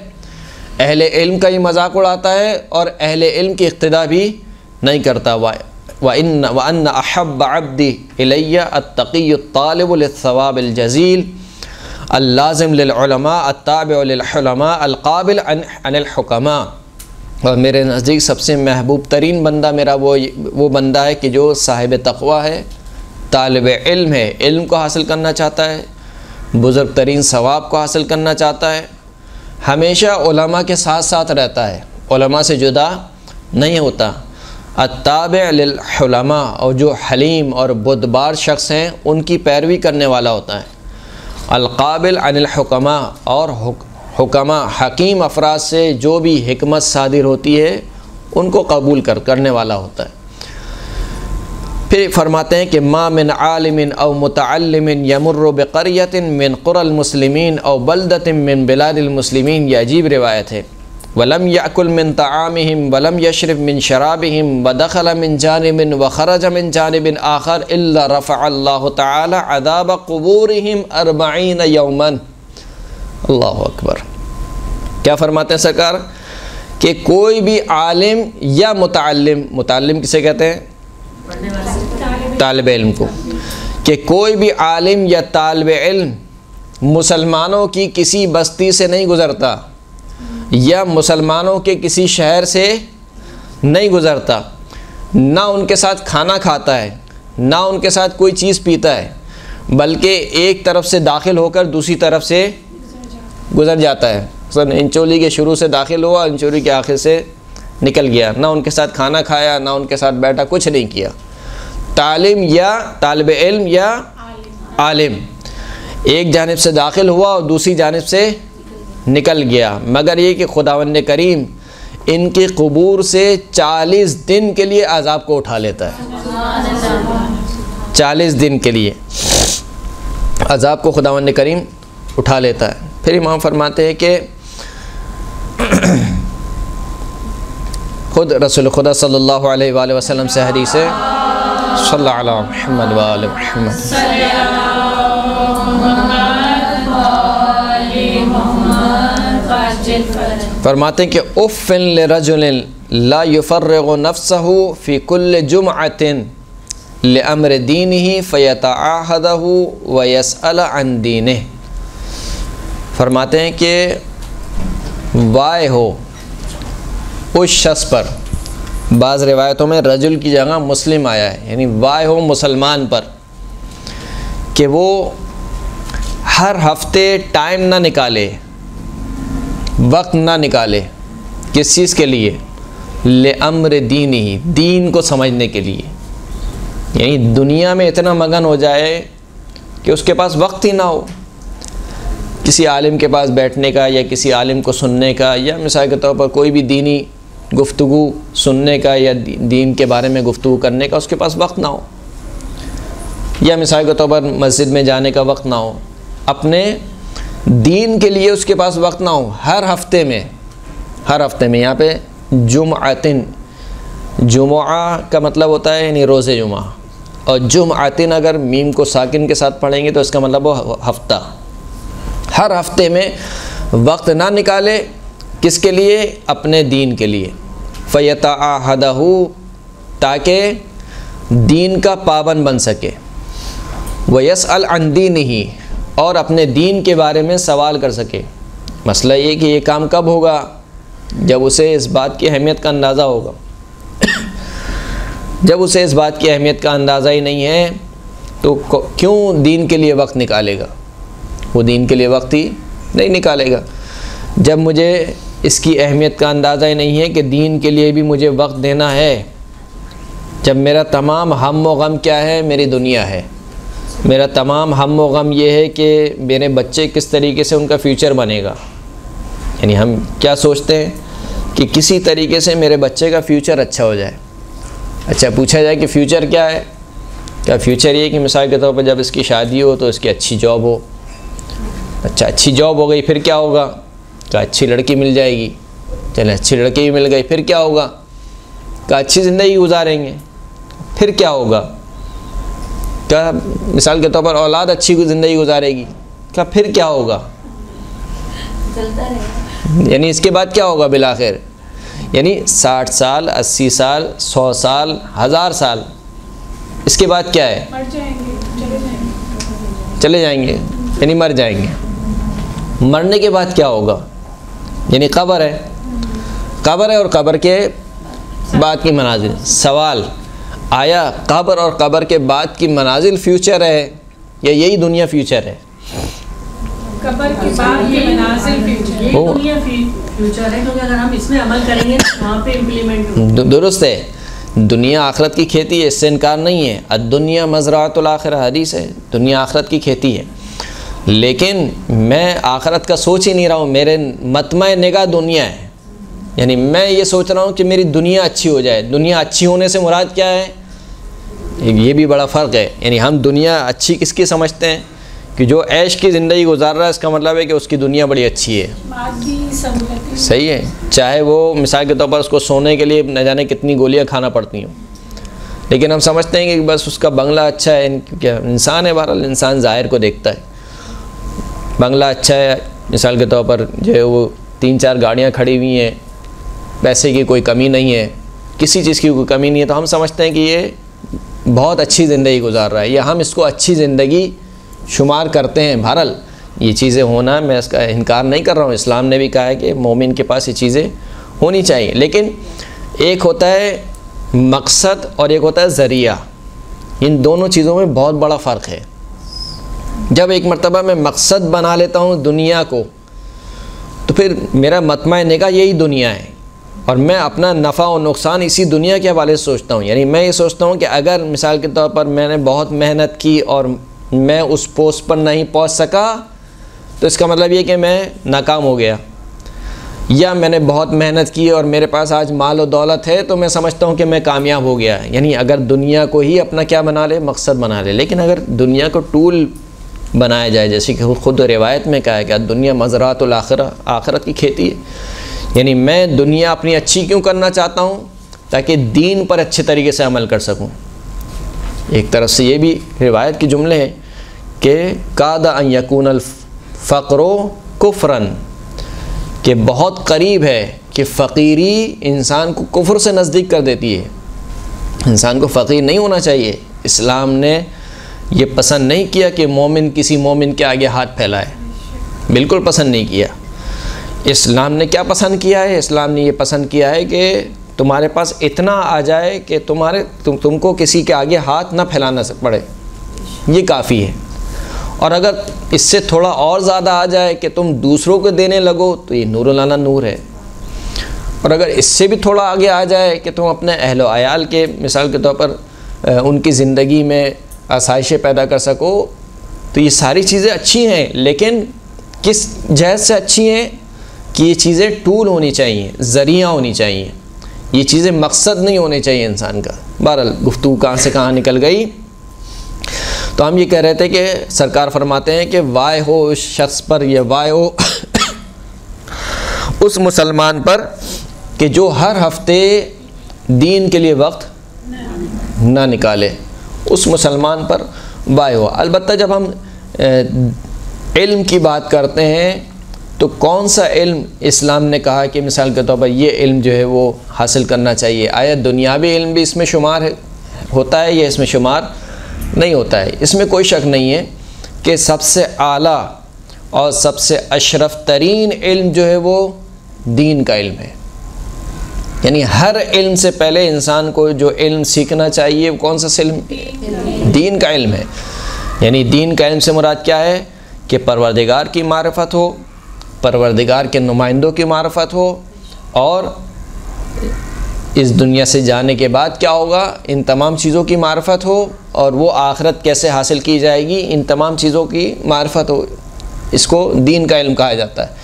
اہل علم کا ہی مذاق اڑاتا ہے اور اہل علم کی اقتداء بھی نہیں کرتا۔ وَأَنَّ أَحَبَّ عَبْدِي إِلَيَّ التَّقِيُّ الطَّالِبُ لِلثَّوَابِ الْجَزِيلِ اللازم للعلماء التابع للحلماء القابل عن الحکماء، اور میرے نزدیک سب سے محبوب ترین بندہ میرا وہ بندہ ہے کہ جو صاحب تقوی ہے، طالب علم ہے، علم کو حاصل کرنا چاہتا ہے، بزرگ ترین ثواب کو حاصل کرنا چاہتا ہے، ہمیشہ علماء کے ساتھ ساتھ رہتا ہے، علماء سے جدا نہیں ہوتا۔ التابع للعلماء، اور جو حلیم اور بردبار شخص ہیں ان کی پیروی کرنے والا ہوتا ہے۔ القابل عن الحکماء، اور حکماء حکیم افراد سے جو بھی حکمت صادر ہوتی ہے ان کو قبول کرنے والا ہوتا ہے۔ پھر فرماتے ہیں کہ ما من عالم او متعلم یمر بقریۃ من قرى المسلمین او بلدۃ من بلاد المسلمین، یہ عجیب روایت ہے۔ ولم یأکل من طعامهم ولم یشرب من شرابهم ودخل من جانب وخرج من جانب آخر الا رفع اللہ تعالی عذاب قبورهم 40 یوما۔ اللہ اکبر۔ کیا فرماتے ہیں سرکار کہ کوئی بھی عالم یا متعلم کسے کہتے ہیں؟ طالب علم کو، کہ کوئی بھی عالم یا طالب علم مسلمانوں کی کسی بستی سے نہیں گزرتا یا مسلمانوں کے کسی شہر سے نہیں گزرتا، نہ ان کے ساتھ کھانا کھاتا ہے، نہ ان کے ساتھ کوئی چیز پیتا ہے، بلکہ ایک طرف سے داخل ہو کر دوسری طرف سے گزر جاتا ہے۔ مثلا انچولی کے شروع سے داخل ہوا، انچولی کے آخر سے نکل گیا، نہ ان کے ساتھ کھانا کھایا، نہ ان کے ساتھ بیٹھا، کچھ نہیں کیا۔ تعلیم یا طالب علم یا عالم ایک جانب سے داخل ہوا اور دوسری جانب سے نکل گیا، مگر یہ کہ خداوند کریم ان کی قبور سے 40 دن کے لیے عذاب کو اٹھا لیتا ہے۔ 40 دن کے لیے عذاب کو خداوند کریم اٹھا لیتا ہے۔ پھر امام فرماتے ہیں کہ خود رسول خدا صلی اللہ علیہ وآلہ وسلم سے حدیث ہے، صلی اللہ علیہ محمد وآل محمد، فرماتے ہیں کہ اف لرجل لا يفرغ نفسه في كل جمعة لأمر دینه فيتعاهده ويسأل عن دینه۔ فرماتے ہیں کہ وائے ہو اس شخص پر، بعض روایتوں میں رجل کی جگہ مسلم آیا ہے، یعنی وائے ہو مسلمان پر کہ وہ ہر ہفتے ٹائم نہ نکالے، وقت نہ نکالے، کس چیز کے لیے؟ لِأَمْرِ دِينِهِ، دین کو سمجھنے کے لیے، یعنی دنیا میں اتنا مگن ہو جائے کہ اس کے پاس وقت ہی نہ ہو کسی عالم کے پاس بیٹھنے کا یا کسی عالم کو سننے کا، یا مثال کے طور پر کوئی بھی دینی گفتگو سننے کا یا دین کے بارے میں گفتگو کرنے کا اس کے پاس وقت نہ ہو، یا مثال کے طور پر مسجد میں جانے کا وقت نہ ہو، اپنے دین کے لیے اس کے پاس وقت نہ ہو۔ ہر ہفتے میں یہاں پہ جمعتن، جمعہ کا مطلب ہوتا ہے یعنی روز جمعہ، اور جمعتن اگر میم کو ساکن کے ساتھ پڑھیں گے تو اس کا مطلب وہ ہفتہ، ہر ہفتے میں وقت نہ نکالے، کس کے لیے؟ اپنے دین کے لیے۔ فَيَتَعَاهَدَهُ، تاکہ دین کا پابند بن سکے، وَيَسْأَلْ عَنْ دِينِهِ، اور اپنے دین کے بارے میں سوال کر سکے۔ مسئلہ یہ کہ یہ کام کب ہوگا؟ جب اسے اس بات کی اہمیت کا اندازہ ہوگا۔ جب اسے اس بات کی اہمیت کا اندازہ ہی نہیں ہے تو کیوں دین کے لیے وقت نکالے گا؟ وہ دین کے لیے وقت ہی نہیں نکالے گا۔ جب مجھے اس کی اہمیت کا اندازہ ہی نہیں ہے کہ دین کے لیے بھی مجھے وقت دینا ہے، جب میرا تمام ہم و غم کیا ہے؟ میری دنیا ہے، میرا تمام ہم و غم یہ ہے کہ میرے بچے کس طریقے سے ان کا فیوچر بنے گا، یعنی ہم کیا سوچتے ہیں کہ کسی طریقے سے میرے بچے کا فیوچر اچھا ہو جائے۔ اچھا پوچھا جائے کہ فیوچر کیا ہے؟ کیا فیوچر یہ کہ مثال کے طور پر جب اس کی شادی ہو تو اس کی اچھی جاب ہو۔ اچھا اچھی جاب ہو گئی پھر کیا ہوگا؟ کہ اچھی لڑکی مل جائے گی، چلیں اچھی لڑکی بھی مل گئی پھر کیا ہوگا؟ کہ اچھی زندگی گزاریں گے، پھر کیا ہوگا؟ کیا مثال کے طور پر اولاد اچھی زندگی گزارے گی، کیا پھر کیا ہوگا؟ یعنی اس کے بعد کیا ہوگا بالآخر؟ یعنی 60 سال 80 سال 100 سال 1000 سال، اس کے بعد کیا ہے؟ چلے جائیں گے، یعنی مر جائیں گے۔ مرنے کے بعد کیا ہوگا؟ یعنی قبر ہے، قبر ہے اور قبر کے بعد کی منازل. سوال، آیا قبر اور قبر کے بعد کی منازل فیوچر ہے یا یہی دنیا فیوچر ہے؟ قبر کے بعد کی منازل فیوچر، یہ دنیا فیوچر ہے، کیونکہ اگر ہم اس میں عمل کریں گے تو وہاں پہ امپلیمنٹ ہوگا. درست ہے، دنیا آخرت کی کھیتی ہے، اس سے انکار نہیں ہے. الدنیا مزرعۃ الآخرہ حدیث ہے، دنیا آخرت کی کھیتی ہے. لیکن میں آخرت کا سوچ ہی نہیں رہا ہوں، میرے مطمع نگاہ دنیا ہے. یعنی میں یہ سوچ رہا ہوں کہ میری دنیا اچھی ہو جائے. دنیا اچھی ہونے سے مراد کیا ہے؟ یہ بھی بڑا فرق ہے. یعنی ہم دنیا اچھی کس کی سمجھتے ہیں کہ جو عیش کی زندگی گزار رہا ہے، اس کا مطلب ہے کہ اس کی دنیا بڑی اچھی ہے. صحیح ہے، چاہے وہ مثال کے طور پر اس کو سونے کے لیے نہ جانے کتنی گولیاں کھانا پڑتی ہوں، لیکن ہم سمجھتے ہیں کہ بس اس کا بنگلہ اچھا ہے. کیونکہ انسان ہے، بہرحال انسان ظاہر کو دیکھتا ہے. بنگلہ اچھا ہے مثال کے طور پر، جو ہے وہ 3-4 گاڑیاں کھڑی ہوئی ہیں، پیسے کی کوئی کمی نہیں ہے، کسی چیز کی کوئی کمی نہیں ہے، تو ہم سمجھتے ہیں کہ یہ بہت اچھی زندگی گزار رہا ہے، یا ہم اس کو اچھی زندگی شمار کرتے ہیں. بہرحال یہ چیزیں ہونا، میں اس کا انکار نہیں کر رہا ہوں. اسلام نے بھی کہا ہے کہ مومن کے پاس یہ چیزیں ہونی چاہیے. لیکن ایک ہوتا ہے مقصد اور ایک ہوتا ہے ذریعہ. ان دونوں چیزوں میں بہت بڑا فرق ہے. جب ایک مرتبہ میں مقصد بنا لیتا ہوں دنیا کو، تو پھر میرا مطمع نگاہ یہی دنیا ہے، اور میں اپنا نفع و نقصان اسی دنیا کے حوالے سے سوچتا ہوں. یعنی میں یہ سوچتا ہوں کہ اگر مثال کے طور پر میں نے بہت محنت کی اور میں اس پوسٹ پر نہیں پہنچ سکا، تو اس کا مطلب یہ کہ میں ناکام ہو گیا. یا میں نے بہت محنت کی اور میرے پاس آج مال و دولت ہے، تو میں سمجھتا ہوں کہ میں کامیاب ہو گیا. یعنی اگر دنیا کو ہی اپنا کیا بنا لے، مقصد بنا لے. لیکن اگر دنیا کو ٹول بنایا جائے، جیسے کہ خود روایت میں کہا ہے کہ دنیا مزرعۃ الآخرہ، آخرت کی کھیتی ہے. یعنی میں دنیا اپنی اچھی کیوں کرنا چاہتا ہوں؟ تاکہ دین پر اچھے طریقے سے عمل کر سکوں. ایک طرف سے یہ بھی روایت کے جملے ہیں کہ کاد ان یکون الفقر کفرا، کہ بہت قریب ہے کہ فقیری انسان کو کفر سے نزدیک کر دیتی ہے. انسان کو فقیر نہیں ہونا چاہیے. اسلام نے یہ پسند نہیں کیا کہ مومن کسی مومن کے آگے ہاتھ پھیلائے، بالکل پسند نہیں کیا. اسلام نے کیا پسند کیا ہے؟ اسلام نے یہ پسند کیا ہے کہ تمہارے پاس اتنا آ جائے کہ تم کو کسی کے آگے ہاتھ نہ پھیلانا پڑے، یہ کافی ہے. اور اگر اس سے تھوڑا اور زیادہ آ جائے کہ تم دوسروں کو دینے لگو، تو یہ نور لانا نور ہے. اور اگر اس سے بھی تھوڑا آگے آ جائے کہ تم اپنے اہل و عیال کے مثال کے طور پر ان کی زندگی میں آسائشیں پیدا کر سکو، تو یہ ساری چیزیں اچھی ہیں. لیکن کس جہت سے اچھی ہیں کہ یہ چیزیں ٹول ہونی چاہیے، ذریعہ ہونی چاہیے. یہ چیزیں مقصد نہیں ہونے چاہیے انسان کا. بہرحال گفتگو کہاں سے کہاں نکل گئی. تو ہم یہ کہہ رہے تھے کہ سرکار فرماتے ہیں کہ وائے ہو اس شخص پر، یا وائے ہو اس مسلمان پر کہ جو ہر ہفتے دین کے لیے وقت نہ نکالے. اس مسلمان پر وائے ہو. البتہ جب ہم علم کی بات کرتے ہیں تو کون سا علم اسلام نے کہا کہ مثال کے طور پر یہ علم جو ہے وہ حاصل کرنا چاہیے؟ آیا دنیاوی علم بھی اس میں شمار ہوتا ہے یا اس میں شمار نہیں ہوتا ہے؟ اس میں کوئی شک نہیں ہے کہ سب سے اعلیٰ اور سب سے اشرف ترین علم جو ہے وہ دین کا علم ہے. یعنی ہر علم سے پہلے انسان کو جو علم سیکھنا چاہیے وہ کون سا علم؟ دین کا علم ہے. یعنی دین کا علم سے مراد کیا ہے کہ پروردگار کی معرفت ہو، پروردگار کے نمائندوں کی معرفت ہو، اور اس دنیا سے جانے کے بعد کیا ہوگا ان تمام چیزوں کی معرفت ہو، اور وہ آخرت کیسے حاصل کی جائے گی ان تمام چیزوں کی معرفت ہو. اس کو دین کا علم کہا جاتا ہے.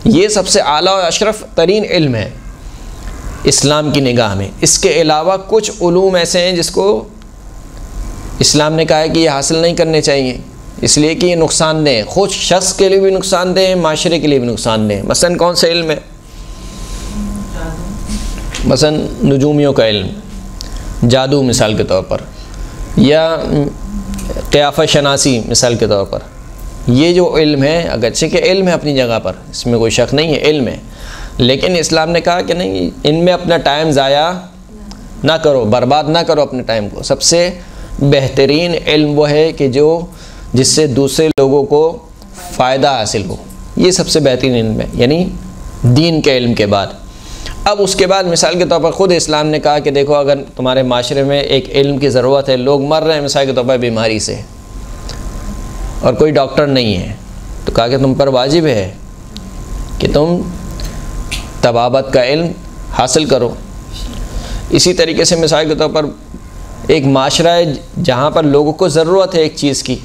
یہ سب سے اعلیٰ اور اشرف ترین علم ہے اسلام کی نگاہ میں. اس کے علاوہ کچھ علوم ایسے ہیں جس کو اسلام نے کہا ہے کہ یہ حاصل نہیں کرنے چاہیے، اس لیے کہ یہ نقصان دہ ہیں. خود شخص کے لیے بھی نقصان دہ ہیں، معاشرے کے لیے بھی نقصان دہ ہیں. مثلا کون سے علم ہے؟ مثلا نجومیوں کا علم، جادو مثال کے طور پر، یا قیافہ شناسی مثال کے طور پر. یہ جو علم ہے اگرچہ کہ علم ہے اپنی جگہ پر، اس میں کوئی شک نہیں ہے، علم ہے، لیکن اسلام نے کہا کہ نہیں، ان میں اپنا ٹائم ضائع نہ کرو، برباد نہ کرو اپنے ٹائم کو. سب سے بہترین علم وہ ہے کہ جس سے دوسرے لوگوں کو فائدہ حاصل ہو. یہ سب سے بہترین علم ہے، یعنی دین کے علم کے بعد. اب اس کے بعد مثال کے طور پر خود اسلام نے کہا کہ دیکھو اگر تمہارے معاشرے میں ایک علم کی ضرورت ہے، لوگ مر رہے ہیں مثال کے طور پر بیماری سے اور کوئی ڈاکٹر نہیں ہے، تو کہا کہ تم پر واجب ہے کہ تم طبابت کا علم حاصل کرو۔ اسی طریقے سے مثال کے طور پر ایک معاشرہ ہے جہاں پر لوگوں کو ضرورت ہے ایک چیز کی،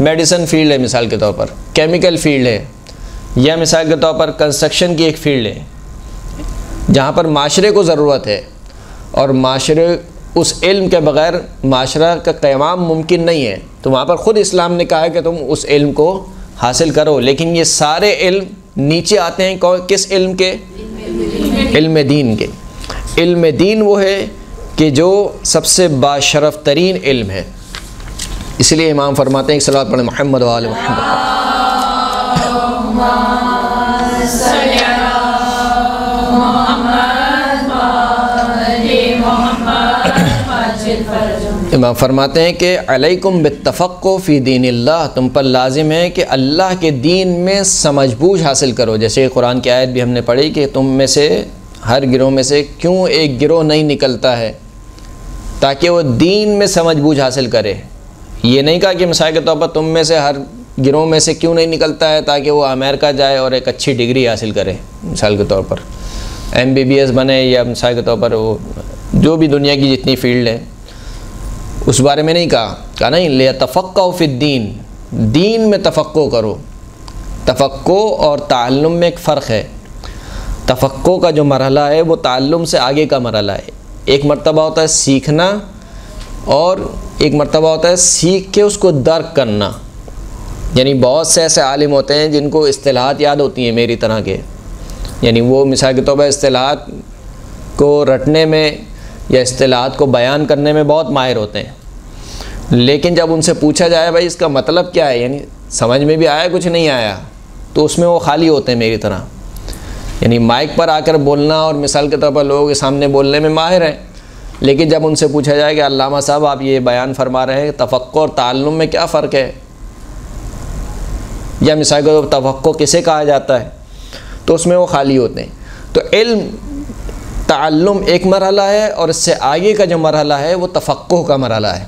میڈیسن فیلڈ ہے مثال کے طور پر، کیمیکل فیلڈ ہے، یا مثال کے طور پر کنسٹرکشن کی ایک فیلڈ ہے جہاں پر معاشرے کو ضرورت ہے، اور معاشرے اس علم کے بغیر معاشرہ کا قیام ممکن نہیں ہے، تو وہاں پر خود اسلام نے کہا ہے کہ تم اس علم کو حاصل کرو۔ لیکن یہ سارے علم نیچے آتے ہیں کس علم کے؟ علم دین کے۔ علم دین وہ ہے کہ جو سب سے باشرف ترین علم ہے، اس لیے امام فرماتے ہیں کہ صلوات پڑھیں محمد و آل محمد۔ امام فرماتے ہیں کہ علیکم بالتفقہ فی دین اللہ، تم پر لازم ہے کہ اللہ کے دین میں سمجھ بوجھ حاصل کرو۔ جیسے قرآن کی آیت بھی ہم نے پڑھی کہ تم میں سے ہر گروہ میں سے کیوں ایک گروہ نہیں نکلتا ہے، تاکہ وہ دین میں سمجھ بوجھ حاصل کرے۔ یہ نہیں کہا کہ مثال کے طور پر تم میں سے ہر گروہ میں سے کیوں نہیں نکلتا ہے تاکہ وہ امریکہ جائے اور ایک اچھی ڈگری حاصل کرے، مثال کے طور پر MBBS بنے، یا مثال کے طور پر وہ جو بھی دنیا کی جتنی فیلڈ ہے اس بارے میں نہیں کہا نہیں، لیتفقہوا فی الدین، دین میں تفقہ کرو۔ تفقہ اور تعلم میں ایک فرق ہے۔ تفقہ کا جو مرحلہ ہے وہ تعلم سے آگے کا مرحلہ ہے۔ ایک مرتبہ ہوتا ہے سیکھنا، اور ایک مرتبہ ہوتا ہے سیکھ کے اس کو درک کرنا۔ یعنی بہت سے ایسے عالم ہوتے ہیں جن کو اصطلاحات یاد ہوتی ہیں میری طرح کے، یعنی وہ مثال کے طور پر اصطلاحات کو رٹنے میں یا اصطلاحات کو بیان کرنے میں بہت ماہر ہوتے ہیں، لیکن جب ان سے پوچھا جائے بھائی اس کا مطلب کیا ہے، یعنی سمجھ میں بھی آیا کچھ نہیں آیا، تو اس میں وہ خالی ہوتے ہیں میری طرح۔ یعنی مائک پر آ کر بولنا اور مثال کے طور پر لوگوں کے سامنے بولنے میں ماہر ہیں، لیکن جب ان سے پوچھا جائے کہ علامہ صاحب آپ یہ بیان فرما رہے ہیں تفقہ اور تعلم میں کیا فرق ہے، یا مثال کے طور پر تفقہ کسے کہا جاتا ہے، تو اس میں وہ خالی ہوتے ہیں۔ تو علم تعلم ایک مرحلہ ہے، اور اس سے آگے کا جو مرحلہ ہے وہ تفقہ کا مرحلہ ہے،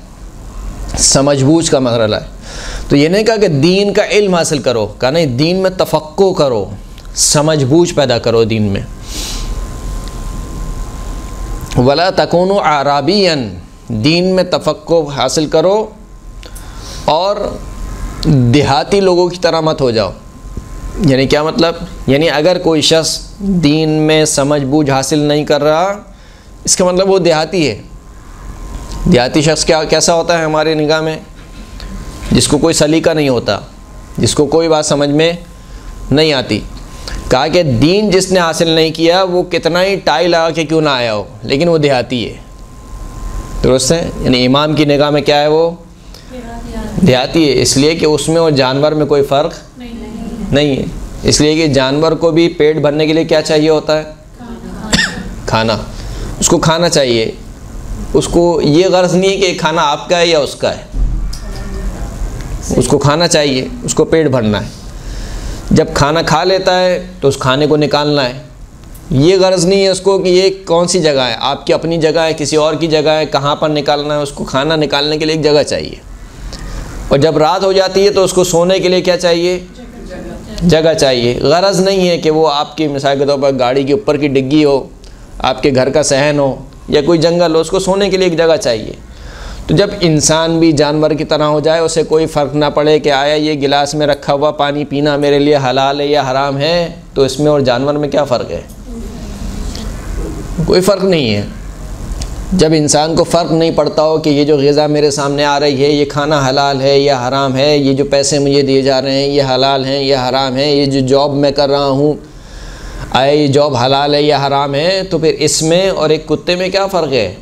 سمجھ بوجھ کا مرحلہ ہے۔ تو یہ نہیں کہا کہ دین کا علم حاصل کرو، کہا نہیں، دین میں تفقہ کرو، سمجھ بوجھ پیدا کرو دین میں۔ ولا تکونوا اعرابیا، دین میں تفقہ حاصل کرو اور دیہاتی لوگوں کی طرح مت ہو جاؤ۔ یعنی کیا مطلب؟ یعنی اگر کوئی شخص دین میں سمجھ بوجھ حاصل نہیں کر رہا، اس کا مطلب وہ دیہاتی ہے۔ دیہاتی شخص کیسا ہوتا ہے ہمارے نگاہ میں؟ جس کو کوئی سلیقہ نہیں ہوتا، جس کو کوئی بات سمجھ میں نہیں آتی۔ کہا کہ دین جس نے حاصل نہیں کیا وہ کتنا ہی ٹائی لگا کے کیوں نہ آیا ہو، لیکن وہ دیہاتی ہے۔ درست ہے؟ یعنی امام کی نگاہ میں کیا ہے؟ وہ دیہاتی ہے، اس لیے کہ اس میں اور جانور میں کوئی فرق نہیں ہے۔ اس لیے کہ جانور کو بھی پیٹ بھرنے کے لیے کیا چاہیے ہوتا ہے؟ کھانا۔ اس کو کھانا چاہیے، اس کو یہ غرض نہیں ہے کہ کھانا آپ کا ہے یا اس کا ہے، اس کو کھانا چاہیے، اس کو پیٹ بھرنا ہے۔ جب کھانا کھا لیتا ہے تو اس کھانے کو نکالنا ہے، یہ غرض نہیں ہے اس کو کہ یہ کون سی جگہ ہے، آپ کی اپنی جگہ ہے، کسی اور کی جگہ ہے، کہاں پر نکالنا ہے۔ اس کو کھانا نکالنے کے لیے ایک جگہ چاہیے، اور جب رات ہو جاتی ہے تو اس کو سونے کے لیے کیا چاہیے؟ جگہ چاہیے۔ غرض نہیں ہے کہ وہ آپ کی مثال کے طور پر گاڑی کے اوپر کی ڈگی ہو، آپ کے گھر کا صحن ہو، یا کوئی جنگل ہو، اس کو سونے کے لیے ایک جگہ چاہیے۔ تو جب انسان بھی جانور کی طرح ہو جائے، اسے کوئی فرق نہ پڑے کہ آیا یہ گلاس میں رکھا ہوا پانی پینا میرے لیے حلال ہے یا حرام ہے، تو اس میں اور جانور میں کیا فرق ہے؟ کوئی فرق نہیں ہے۔ جب انسان کو فرق نہیں پڑتا ہو کہ یہ جو غذا میرے سامنے آ رہی ہے یہ کھانا حلال ہے یا حرام ہے، یہ جو پیسے مجھے دیے جا رہے ہیں یہ حلال ہیں یا حرام ہیں، یہ جو جاب میں کر رہا ہوں آیا یہ جاب حلال ہے یا حرام ہے، تو پھر اس میں اور ایک کتے میں کیا فرق ہے؟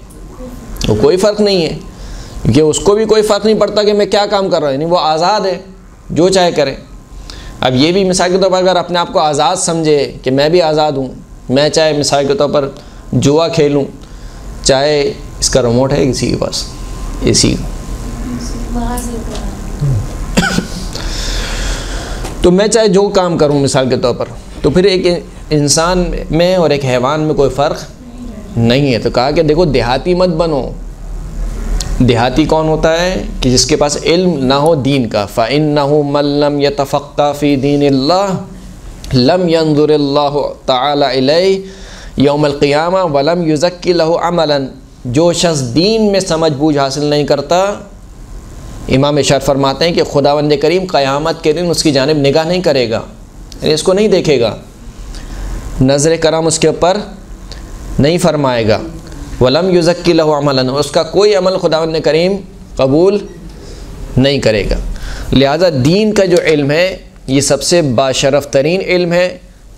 وہ کوئی فرق نہیں ہے، کیونکہ اس کو بھی کوئی فرق نہیں پڑتا کہ میں کیا کام کر رہا ہوں، یعنی وہ آزاد ہے، جو چاہے کرے۔ اب یہ بھی مثال کے طور پر اگر اپنے آپ کو آزاد سمجھے کہ میں بھی آزاد ہوں، میں چاہے مثال کے طور پر جوا کھیلوں، چاہے اس کا ریموٹ ہے کسی کے پاس اسی، تو میں چاہے جو کام کروں مثال کے طور پر، تو پھر ایک انسان میں اور ایک حیوان میں کوئی فرق نہیں ہے۔ تو کہا کہ دیکھو دیہاتی مت بنو۔ دیہاتی کون ہوتا ہے؟ کہ جس کے پاس علم نہ ہو دین کا۔ فَإِنَّهُ مَن لَّمْ يَتَفَقَّهْ فِي دِينِ اللَّهِ لَمْ يَنظُرِ اللَّهُ تَعَالَى إِلَيْهِ يَوْمَ الْقِيَامَةِ وَلَمْ يُزَكِّ لَهُ عَمَلًا۔ جو شخص دین میں سمجھ بوجھ حاصل نہیں کرتا، امام ارشاد فرماتے ہیں کہ خداوند کریم قیامت کے دن اس کی جانب نگاہ نہیں کرے گا، یعنی اس کو نہیں دیکھے گا، نظر کرم اس کے اوپر نہیں فرمائے گا۔ وَلَمْ يُزَكِّ لَهُ عَمَلًا، اس کا کوئی عمل خداوند کریم قبول نہیں کرے گا۔ لہذا دین کا جو علم ہے یہ سب سے باشرف ترین علم ہے،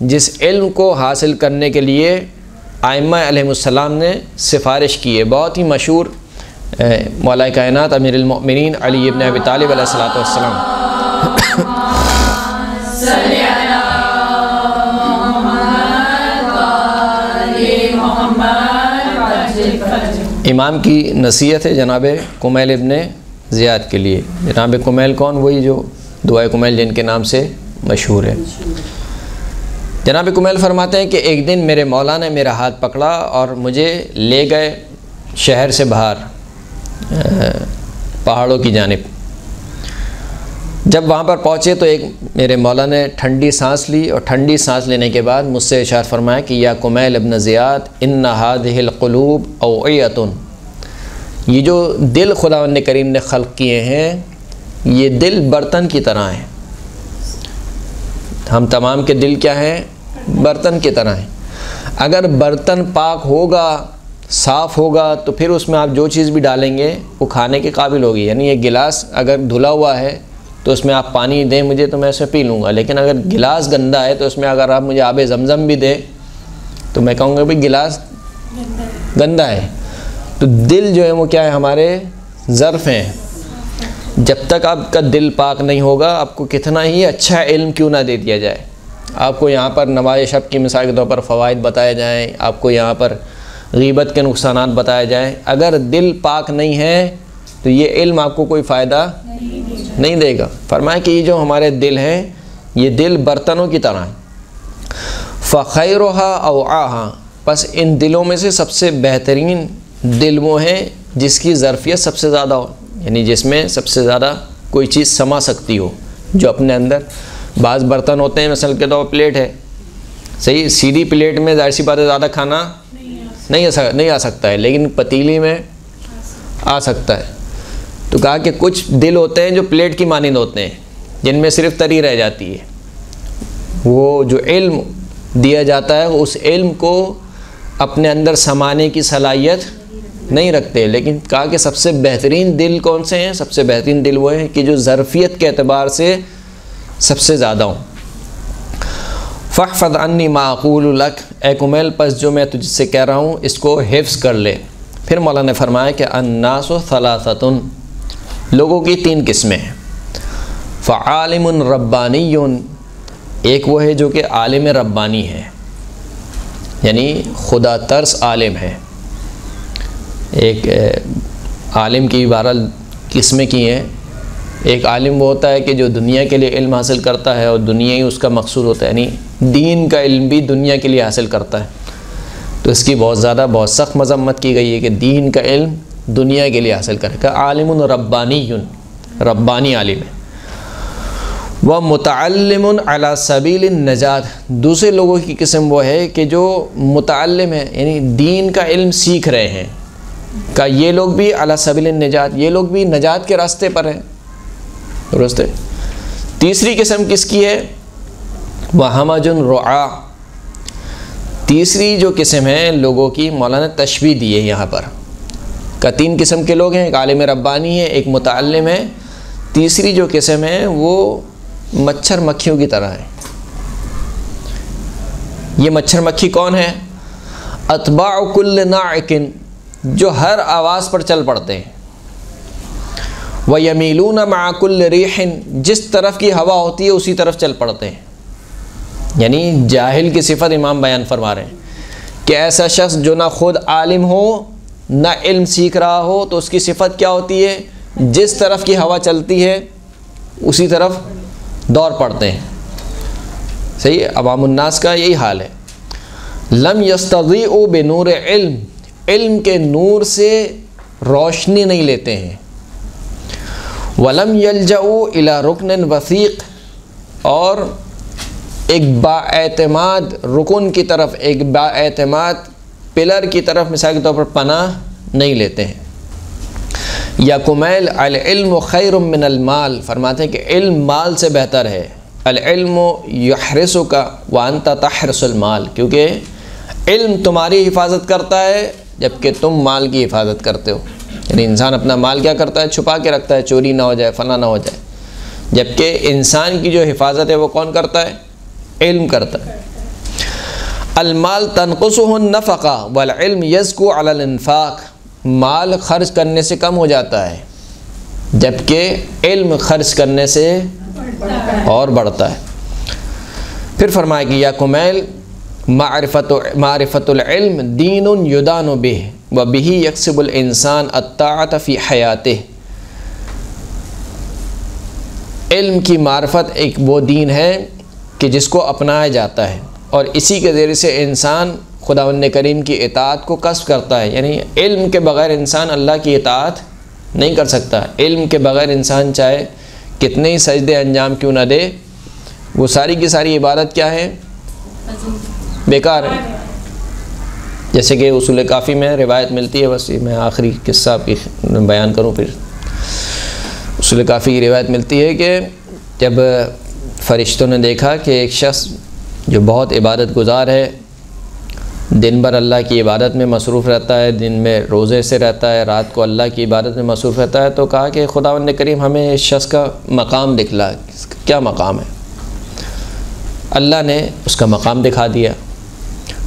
جس علم کو حاصل کرنے کے لیے ائمہ علیہ السلام نے سفارش کی ہے۔ بہت ہی مشہور مولا کائنات امیر المؤمنین علی ابن ابی طالب علیہ الصلوۃ والسلام امام کی نصیحت ہے جناب کمیل ابن زیاد کے لیے۔ جناب کمیل کون؟ وہی جو دعائے کمیل جن کے نام سے مشہور ہے۔ جناب کمیل فرماتے ہیں کہ ایک دن میرے مولا نے میرا ہاتھ پکڑا اور مجھے لے گئے شہر سے باہر پہاڑوں کی جانب۔ جب وہاں پر پہنچے تو ایک میرے مولا نے ٹھنڈی سانس لی، اور ٹھنڈی سانس لینے کے بعد مجھ سے ارشاد فرمایا کہ یا کمیل ابن زیاد ان هذه القلوب اوعیۃ، یہ جو دل خداوند کریم نے خلق کیے ہیں یہ دل برتن کی طرح ہیں۔ ہم تمام کے دل کیا ہیں؟ برتن کی طرح ہیں۔ اگر برتن پاک ہوگا، صاف ہوگا، تو پھر اس میں آپ جو چیز بھی ڈالیں گے وہ کھانے کے قابل ہوگی۔ یعنی یہ گلاس اگر دھلا ہوا ہے تو اس میں آپ پانی دیں مجھے تو میں اسے پی لوں گا، لیکن اگر گلاس گندا ہے تو اس میں اگر آپ مجھے آب زمزم بھی دیں تو میں کہوں گا بھئی گلاس گندا ہے۔ تو دل جو ہے وہ کیا ہے؟ ہمارے ظرف ہیں۔ جب تک آپ کا دل پاک نہیں ہوگا، آپ کو کتنا ہی اچھا علم کیوں نہ دے دیا جائے، آپ کو یہاں پر نماز شب کی مثال کے طور پر فوائد بتائے جائیں، آپ کو یہاں پر غیبت کے نقصانات بتائے جائیں، اگر دل پاک نہیں ہے تو یہ علم آپ کو کوئی فائدہ نہیں دے گا۔ فرمایا کہ یہ جو ہمارے دل ہیں یہ دل برتنوں کی طرح ہیں۔ فَخَيْرُهَا أَوْعَاهَا، پس ان دلوں میں سے سب سے بہترین دل وہ ہیں جس کی ظرفیت سب سے زیادہ ہو، یعنی جس میں سب سے زیادہ کوئی چیز سما سکتی ہو، جو اپنے اندر بعض برتن ہوتے ہیں، مثلا کے طور پر پلیٹ ہے، صحیح، سیدھی پلیٹ میں ظاہر سی بات ہے زیادہ کھانا نہیں آ سکتا ہے، لیکن پتیلی میں آ سکتا ہے۔ تو کہا کہ کچھ دل ہوتے ہیں جو پلیٹ کی مانند ہوتے ہیں، جن میں صرف تری رہ جاتی ہے، وہ جو علم دیا جاتا ہے اس علم کو اپنے اندر سمانے کی صلاحیت نہیں رکھتے۔ لیکن کہا کہ سب سے بہترین دل کون سے ہیں؟ سب سے بہترین دل وہ ہیں کہ جو ظرفیت کے اعتبار سے سب سے زیادہ ہوں۔ فَاحْفَظْ عَنِّي مَا أَقُولُ لَكَ، اے کمیل پس جو میں تجھ سے کہہ رہا ہوں اس کو حفظ کر لے۔ پھر مولا نے فرمایا کہ الناس ثلاثۃ، لوگوں کی تین قسمیں ہیں۔ فعالم ربانی، ایک وہ ہے جو کہ عالم ربانی ہے، یعنی خدا ترس عالم ہے۔ ایک عالم کی بہرحال قسمیں کی ہیں۔ ایک عالم وہ ہوتا ہے کہ جو دنیا کے لیے علم حاصل کرتا ہے اور دنیا ہی اس کا مقصود ہوتا ہے، یعنی دین کا علم بھی دنیا کے لیے حاصل کرتا ہے، تو اس کی بہت سخت مذمت کی گئی ہے کہ دین کا علم دنیا کے لیے حاصل کرے گا۔ عالم ربانی، ربانی عالم ہے۔ وہ متعلم علی سبیل النجات، دوسرے لوگوں کی قسم وہ ہے کہ جو متعلم ہے، یعنی دین کا علم سیکھ رہے ہیں، کہ یہ لوگ بھی علی سبیل النجات، یہ لوگ بھی نجات کے راستے پر ہیں، درست ہے۔ تیسری قسم کس کی ہے؟ وہمج رعا، تیسری جو قسم ہے لوگوں کی مولانا تشبیہ دی ہے یہاں پر، کہ تین قسم کے لوگ ہیں، ایک عالم ربانی ہے، ایک متعلم ہے، تیسری جو قسم ہے وہ مچھر مکھیوں کی طرح ہے۔ یہ مچھر مکھی کون ہے؟ اتباع کل ناعق، جو ہر آواز پر چل پڑتے ہیں۔ وَيَمِيلُونَ مَعَ كُلِّ رِيحٍ، جس طرف کی ہوا ہوتی ہے اسی طرف چل پڑتے ہیں۔ یعنی جاہل کی صفت امام بیان فرما رہے ہیں کہ ایسا شخص جو نہ خود عالم ہو نہ علم سیکھ رہا ہو تو اس کی صفت کیا ہوتی ہے؟ جس طرف کی ہوا چلتی ہے اسی طرف دوڑ پڑتے ہیں۔ صحیح، عوام الناس کا یہی حال ہے لم یستضیئوا بنور علم، علم کے نور سے روشنی نہیں لیتے ہیں، ولم یلجؤوا الی رکن وثیق، اور ایک بااعتماد رکن کی طرف، ایک بااعتماد پلر کی طرف مثال کے طور پر پناہ نہیں لیتے ہیں۔ یا کمیل العلم خیر من المال، فرماتے ہیں کہ علم مال سے بہتر ہے۔ العلم یحرسک وانت تحرس المال، کیونکہ علم تمہاری حفاظت کرتا ہے جبکہ تم مال کی حفاظت کرتے ہو۔ یعنی انسان اپنا مال کیا کرتا ہے؟ چھپا کے رکھتا ہے، چوری نہ ہو جائے، فلاں نہ ہو جائے، جبکہ انسان کی جو حفاظت ہے وہ کون کرتا ہے؟ علم کرتا ہے۔ المال تنقصه النفقہ والعلم یزکو علی الانفاق، مال خرچ کرنے سے کم ہو جاتا ہے جبکہ علم خرچ کرنے سے اور بڑھتا ہے۔ پھر فرمایا کہ یا کمیل معرفت العلم دین یدان بہ وبہ یکسب الانسان الطاعۃ فی حیاتہ، علم کی معرفت ایک وہ دین ہے کہ جس کو اپنایا جاتا ہے اور اسی کے ذریعے سے انسان خداوند کریم کی اطاعت کو کسب کرتا ہے۔ یعنی علم کے بغیر انسان اللہ کی اطاعت نہیں کر سکتا۔ علم کے بغیر انسان چاہے کتنے ہی سجدے انجام کیوں نہ دے، وہ ساری کی ساری عبادت کیا ہے؟ بیکار ہے۔ جیسے کہ اصول کافی میں روایت ملتی ہے، بس میں آخری قصہ آپ کی بیان کروں، پھر اصول کافی کی روایت ملتی ہے کہ جب فرشتوں نے دیکھا کہ ایک شخص جو بہت عبادت گزار ہے، دن بھر اللہ کی عبادت میں مصروف رہتا ہے، دن میں روزے سے رہتا ہے، رات کو اللہ کی عبادت میں مصروف رہتا ہے، تو کہا کہ خداوند کریم ہمیں اس شخص کا مقام دکھلا، کیا مقام ہے؟ اللہ نے اس کا مقام دکھا دیا۔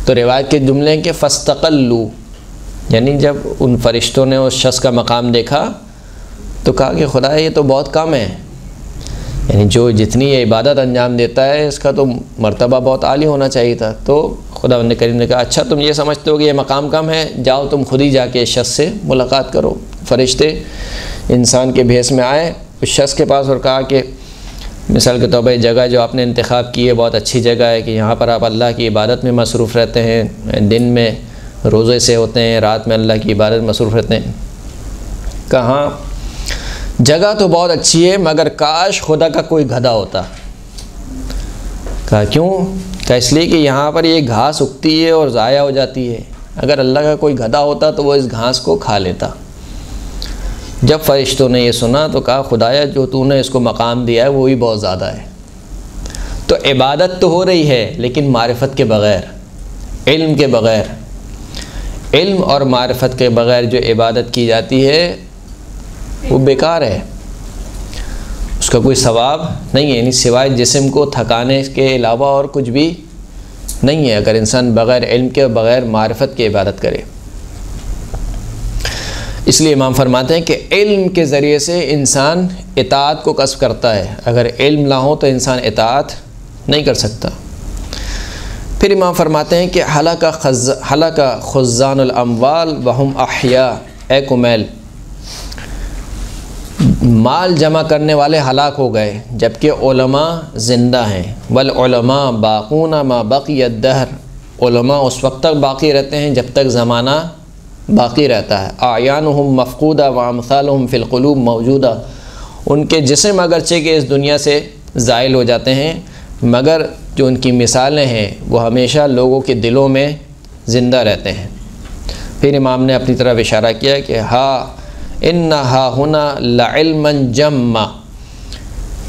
تو روایت کے جملے کہ فاستقلوا، یعنی جب ان فرشتوں نے اس شخص کا مقام دیکھا تو کہا کہ خدا یہ تو بہت کم ہے، یعنی جو جتنی یہ عبادت انجام دیتا ہے اس کا تو مرتبہ بہت عالی ہونا چاہیے تھا۔ تو خداوند کریم نے کہا اچھا تم یہ سمجھتے ہو کہ یہ مقام کم ہے، جاؤ تم خود ہی جا کے اس شخص سے ملاقات کرو۔ فرشتے انسان کے بھیس میں آئے اس شخص کے پاس اور کہا کہ مثال کے طور پر جگہ جو آپ نے انتخاب کی ہے بہت اچھی جگہ ہے کہ یہاں پر آپ اللہ کی عبادت میں مصروف رہتے ہیں، دن میں روزے سے ہوتے ہیں، رات میں اللہ کی عبادت میں مصروف رہتے ہیں۔ کہاں جگہ تو بہت اچھی ہے مگر کاش خدا کا کوئی گدھا ہوتا۔ کہا کیوں؟ کہا اس لیے کہ یہاں پر یہ گھاس اگتی ہے اور ضائع ہو جاتی ہے، اگر اللہ کا کوئی گدھا ہوتا تو وہ اس گھاس کو کھا لیتا۔ جب فرشتوں نے یہ سنا تو کہا خدایا جو تو نے اس کو مقام دیا ہے وہی بہت زیادہ ہے۔ تو عبادت تو ہو رہی ہے لیکن معرفت کے بغیر، علم کے بغیر، علم اور معرفت کے بغیر جو عبادت کی جاتی ہے وہ بیکار ہے، اس کا کوئی ثواب نہیں ہے، یعنی سوائے جسم کو تھکانے کے علاوہ اور کچھ بھی نہیں ہے اگر انسان بغیر علم کے بغیر معرفت کی عبادت کرے۔ اس لیے امام فرماتے ہیں کہ علم کے ذریعے سے انسان اطاعت کو کسب کرتا ہے، اگر علم نہ ہو تو انسان اطاعت نہیں کر سکتا۔ پھر امام فرماتے ہیں کہ ہلاک خزان الاموال وہم احیاء، اے کمیل مال جمع کرنے والے ہلاک ہو گئے جبکہ علماء زندہ ہیں۔ والعلماء باقون ما بقی الدہر، علماء اس وقت تک باقی رہتے ہیں جب تک زمانہ باقی رہتا ہے۔ اعیانہم مفقودہ وامثالہم فی القلوب موجودہ، ان کے جسم اگرچہ کہ اس دنیا سے زائل ہو جاتے ہیں مگر جو ان کی مثالیں ہیں وہ ہمیشہ لوگوں کے دلوں میں زندہ رہتے ہیں۔ پھر امام نے اپنی طرف اشارہ کیا کہ انہا ہنا لعلما جما،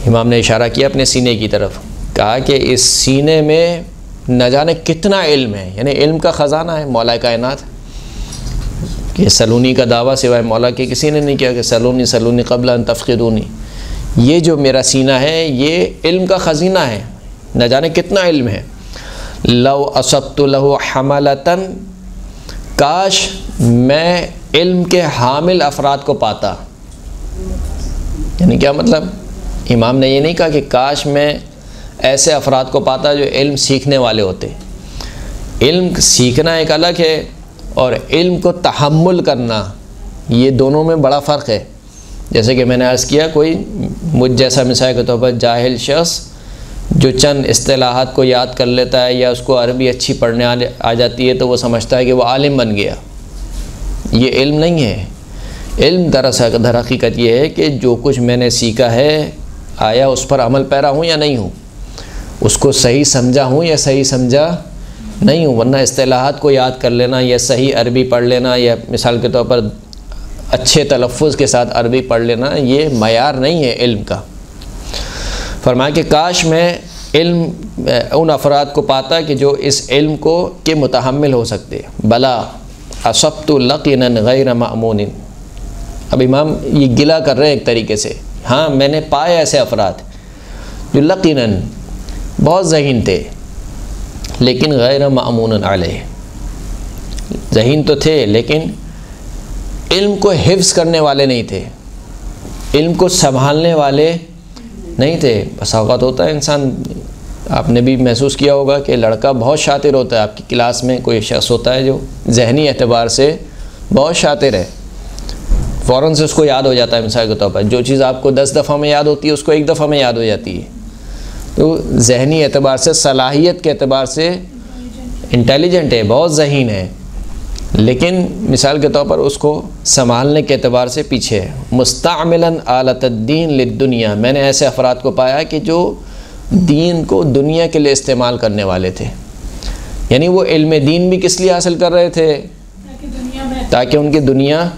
امام نے اشارہ کیا اپنے سینے کی طرف، کہا کہ اس سینے میں نہ جانے کتنا علم ہے، یعنی علم کا خزانہ ہے مولا کائنات۔ کہ سلونی کا دعویٰ سوائے مولا کے کسی نے نہیں کیا کہ سلونی سلونی قبل ان تفقدونی، یہ جو میرا سینہ ہے یہ علم کا خزینہ ہے، نہ جانے کتنا علم ہے۔ لو اصبت له حملتا، کاش میں علم کے حامل افراد کو پاتا۔ یعنی کیا مطلب؟ امام نے یہ نہیں کہا کہ کاش میں ایسے افراد کو پاتا جو علم سیکھنے والے ہوتے۔ علم سیکھنا ایک الگ ہے اور علم کو تحمل کرنا، یہ دونوں میں بڑا فرق ہے۔ جیسے کہ میں نے عرض کیا کوئی مجھ جیسا مثال کے طور پر جاہل شخص جو چند اصطلاحات کو یاد کر لیتا ہے یا اس کو عربی اچھی پڑھنے آ جاتی ہے تو وہ سمجھتا ہے کہ وہ عالم بن گیا. یہ علم نہیں ہے. علم در حقیقت یہ ہے کہ جو کچھ میں نے سیکھا ہے آیا اس پر عمل پیرا ہوں یا نہیں ہوں, اس کو صحیح سمجھا ہوں یا صحیح سمجھا نہیں ہوں. ورنہ اصطلاحات کو یاد کر لینا یا صحیح عربی پڑھ لینا یا مثال کے طور پر اچھے تلفظ کے ساتھ عربی پڑھ لینا یہ معیار نہیں ہے علم کا. فرمایا کہ کاش میں علم ان افراد کو پاتا کہ جو اس علم کو کے متحمل ہو سکتے. بلا اصبت لقینا غیر مأمون. اب امام یہ گلہ کر رہے ہیں ایک طریقے سے. ہاں میں نے پائے ایسے افراد جو یقیناً بہت ذہین تھے لیکن غیر مأمون علیہ. ذہین تو تھے لیکن علم کو حفظ کرنے والے نہیں تھے, علم کو سنبھالنے والے نہیں تھے. بس اوقات ہوتا ہے انسان, آپ نے بھی محسوس کیا ہوگا کہ لڑکا بہت شاطر ہوتا ہے, آپ کی کلاس میں کوئی شخص ہوتا ہے جو ذہنی اعتبار سے بہت شاطر ہے, فوراً سے اس کو یاد ہو جاتا ہے. مثال کے طور پر جو چیز آپ کو 10 دفعہ میں یاد ہوتی ہے اس کو 1 دفعہ میں یاد ہو جاتی ہے. تو ذہنی اعتبار سے, صلاحیت کے اعتبار سے انٹیلیجنٹ ہے, بہت ذہین ہے, لیکن مثال کے طور پر اس کو سنبھالنے کے اعتبار سے پیچھے ہے. مستعملاً آلۃ الدین للدنیا. میں نے ایسے افراد کو پایا کہ جو دین کو دنیا کے لیے استعمال کرنے والے تھے. یعنی وہ علم دین بھی کس لیے حاصل کر رہے تھے؟ تاکہ ان کی دنیا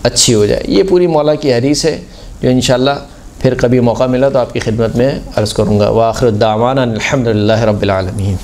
اچھی ہو جائے. یہ پوری مولا کی حدیث ہے جو انشاءاللہ پھر کبھی موقع ملا تو آپ کی خدمت میں عرض کروں گا. وآخر الدعوانا الحمدللہ رب العالمین.